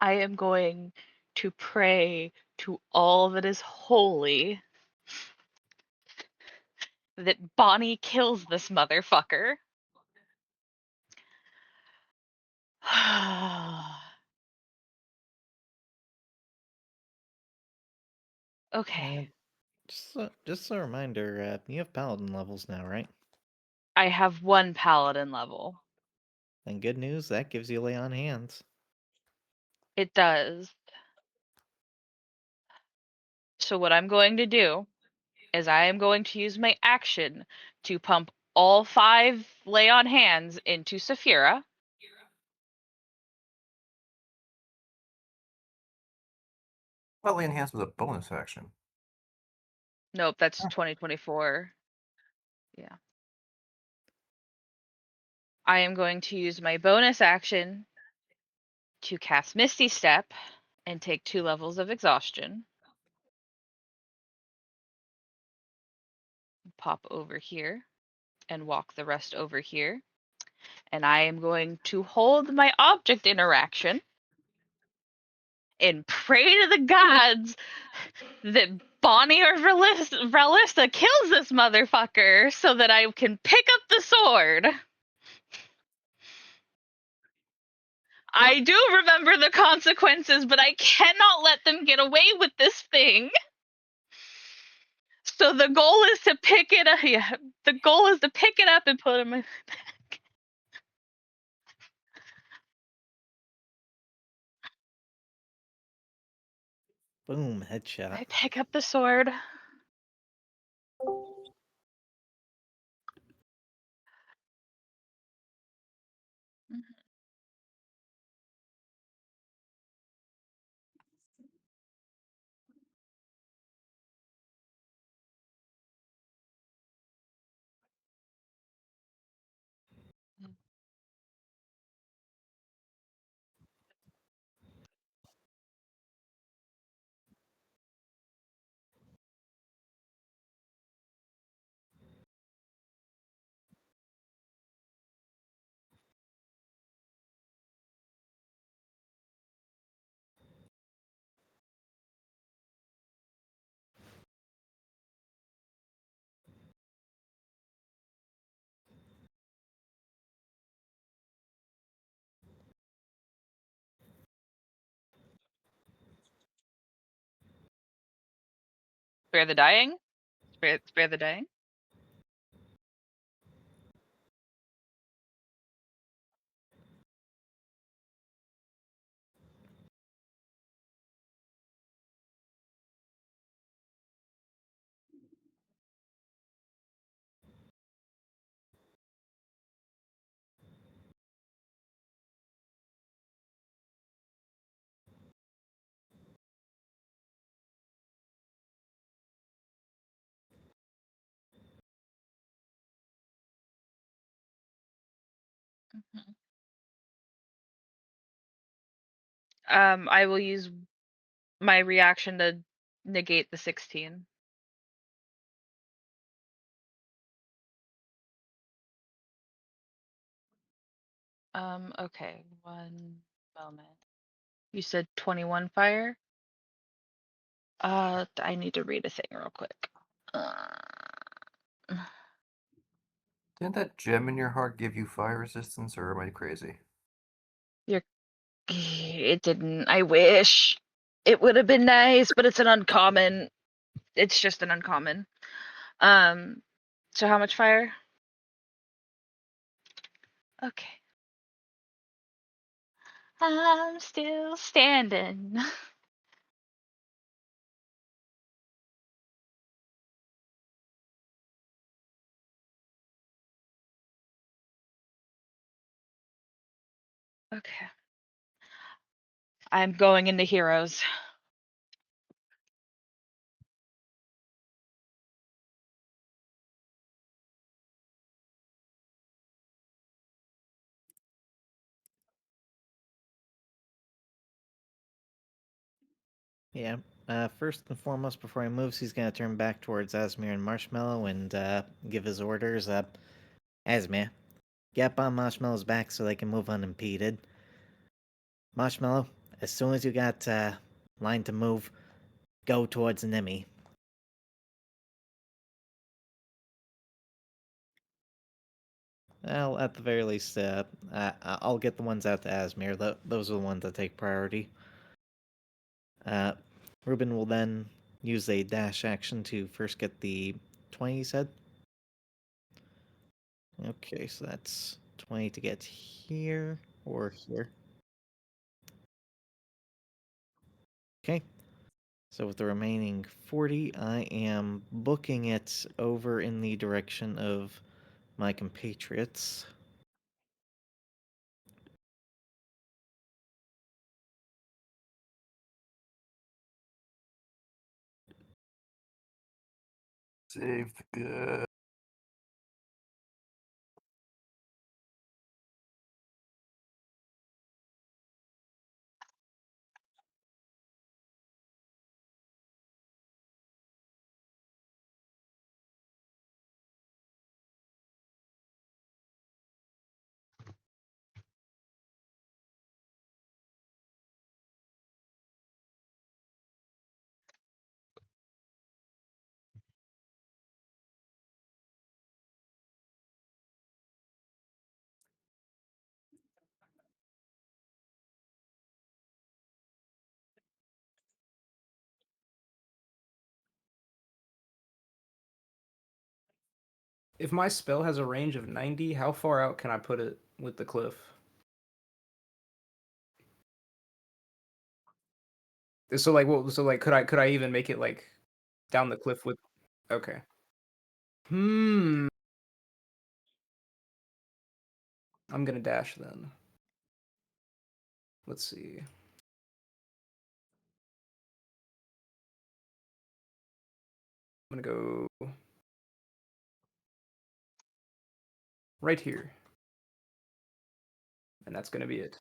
I am going to pray to all that is holy that Bonnie kills this motherfucker. Okay. Just a reminder, you have paladin levels now, right? I have 1 paladin level. And good news, that gives you lay on hands. It does. So what I'm going to do is I am going to use my action to pump all 5 lay on hands into Saphira. Well, enhance was a bonus action. Nope, that's 2024. Yeah. I am going to use my bonus action to cast Misty Step and take 2 levels of exhaustion. Pop over here and walk the rest over here. And I am going to hold my object interaction and pray to the gods that Bonnie or Valissa kills this motherfucker so that I can pick up the sword. I do remember the consequences, but I cannot let them get away with this thing. So the goal is to pick it up. Yeah, the goal is to pick it up and put it in my back. Boom, headshot. I pick up the sword. Spare the dying. Spare the dying. I will use my reaction to negate the 16. Okay, 1 moment. You said 21 fire? I need to read a thing real quick. Didn't that gem in your heart give you fire resistance, or am I crazy? It didn't. I wish. It would have been nice, but it's an uncommon. It's just an uncommon. So how much fire? Okay. I'm still standing. Okay. I'm going into heroes. Yeah. First and foremost, before he moves, he's gonna turn back towards Asmir and Marshmallow and give his orders. Asmir, get up on Marshmallow's back so they can move unimpeded. Marshmallow, as soon as you got line to move, go towards Nemi. Well, at the very least, I'll get the ones out to Asmir. Those are the ones that take priority. Ruben will then use a dash action to first get the 20, you said? Okay, so that's 20 to get here or here. Okay. So with the remaining 40, I am booking it over in the direction of my compatriots. Save the good. If my spell has a range of 90, how far out can I put it with the cliff? So like, well, so like, could I even make it like down the cliff with? Okay. I'm gonna dash then. Let's see. I'm gonna go right here, and that's gonna be it.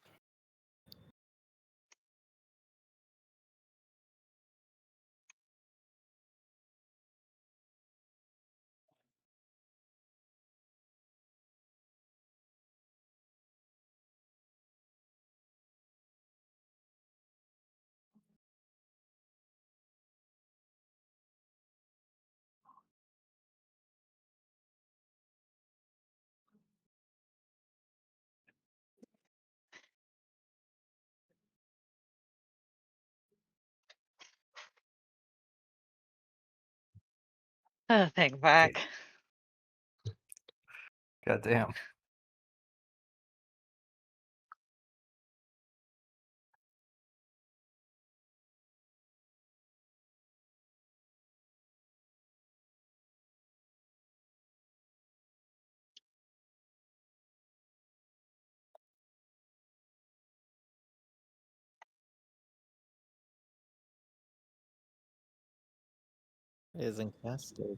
Oh, thank back. God damn. Is incasted.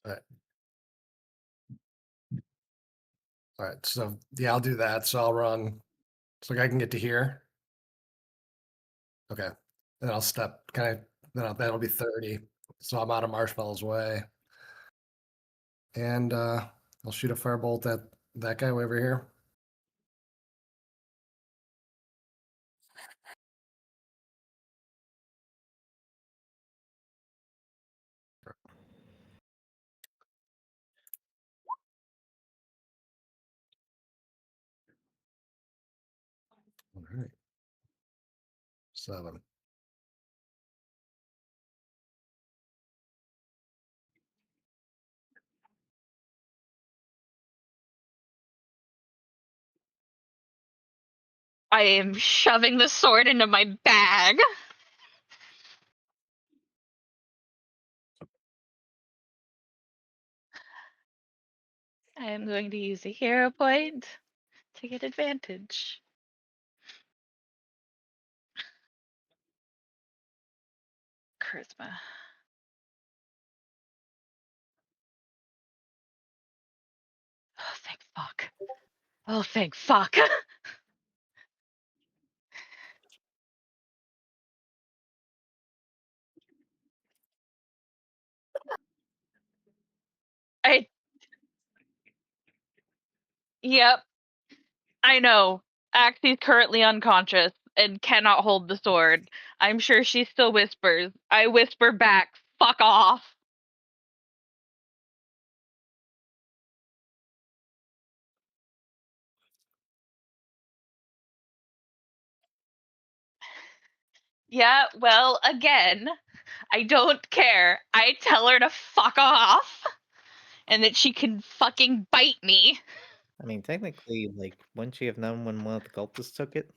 All right. So yeah, I'll do that. So I'll run. So I can get to here. Okay. Then I'll step. That'll be 30. So I'm out of Marshmallow's way. And I'll shoot a firebolt at that guy over here. All right. 7. I am shoving the sword into my bag. I am going to use a hero point to get advantage. Charisma. Oh, thank fuck. Oh, thank fuck. I, yep, I know. Axie's currently unconscious and cannot hold the sword. I'm sure she still whispers. I whisper back, fuck off. Yeah, well, again, I don't care. I tell her to fuck off and that she can fucking bite me. I mean, technically, like, wouldn't she have known when one of the cultists took it?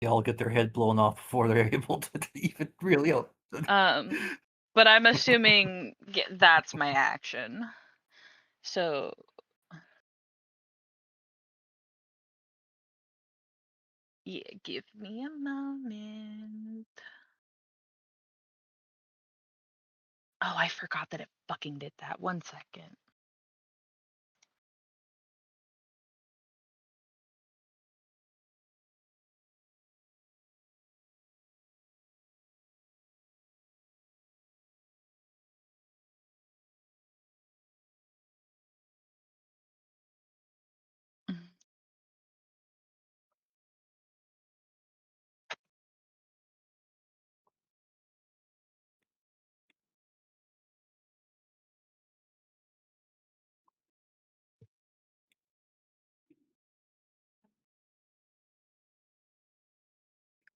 They all get their head blown off before they're able to even really. But I'm assuming that's my action. So yeah, give me a moment. Oh, I forgot that it fucking did that. 1 second.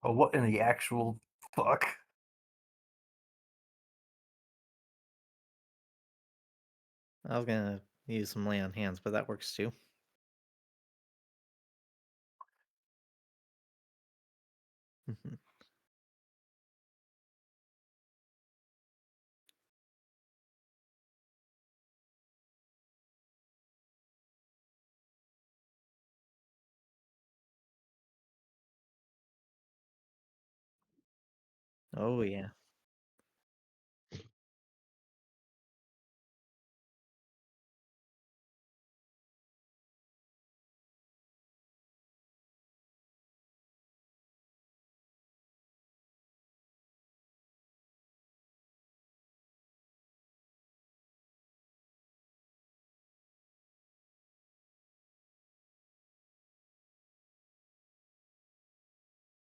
Oh, what in the actual fuck? I was gonna use some lay on hands, but that works too. Mhm. Oh yeah.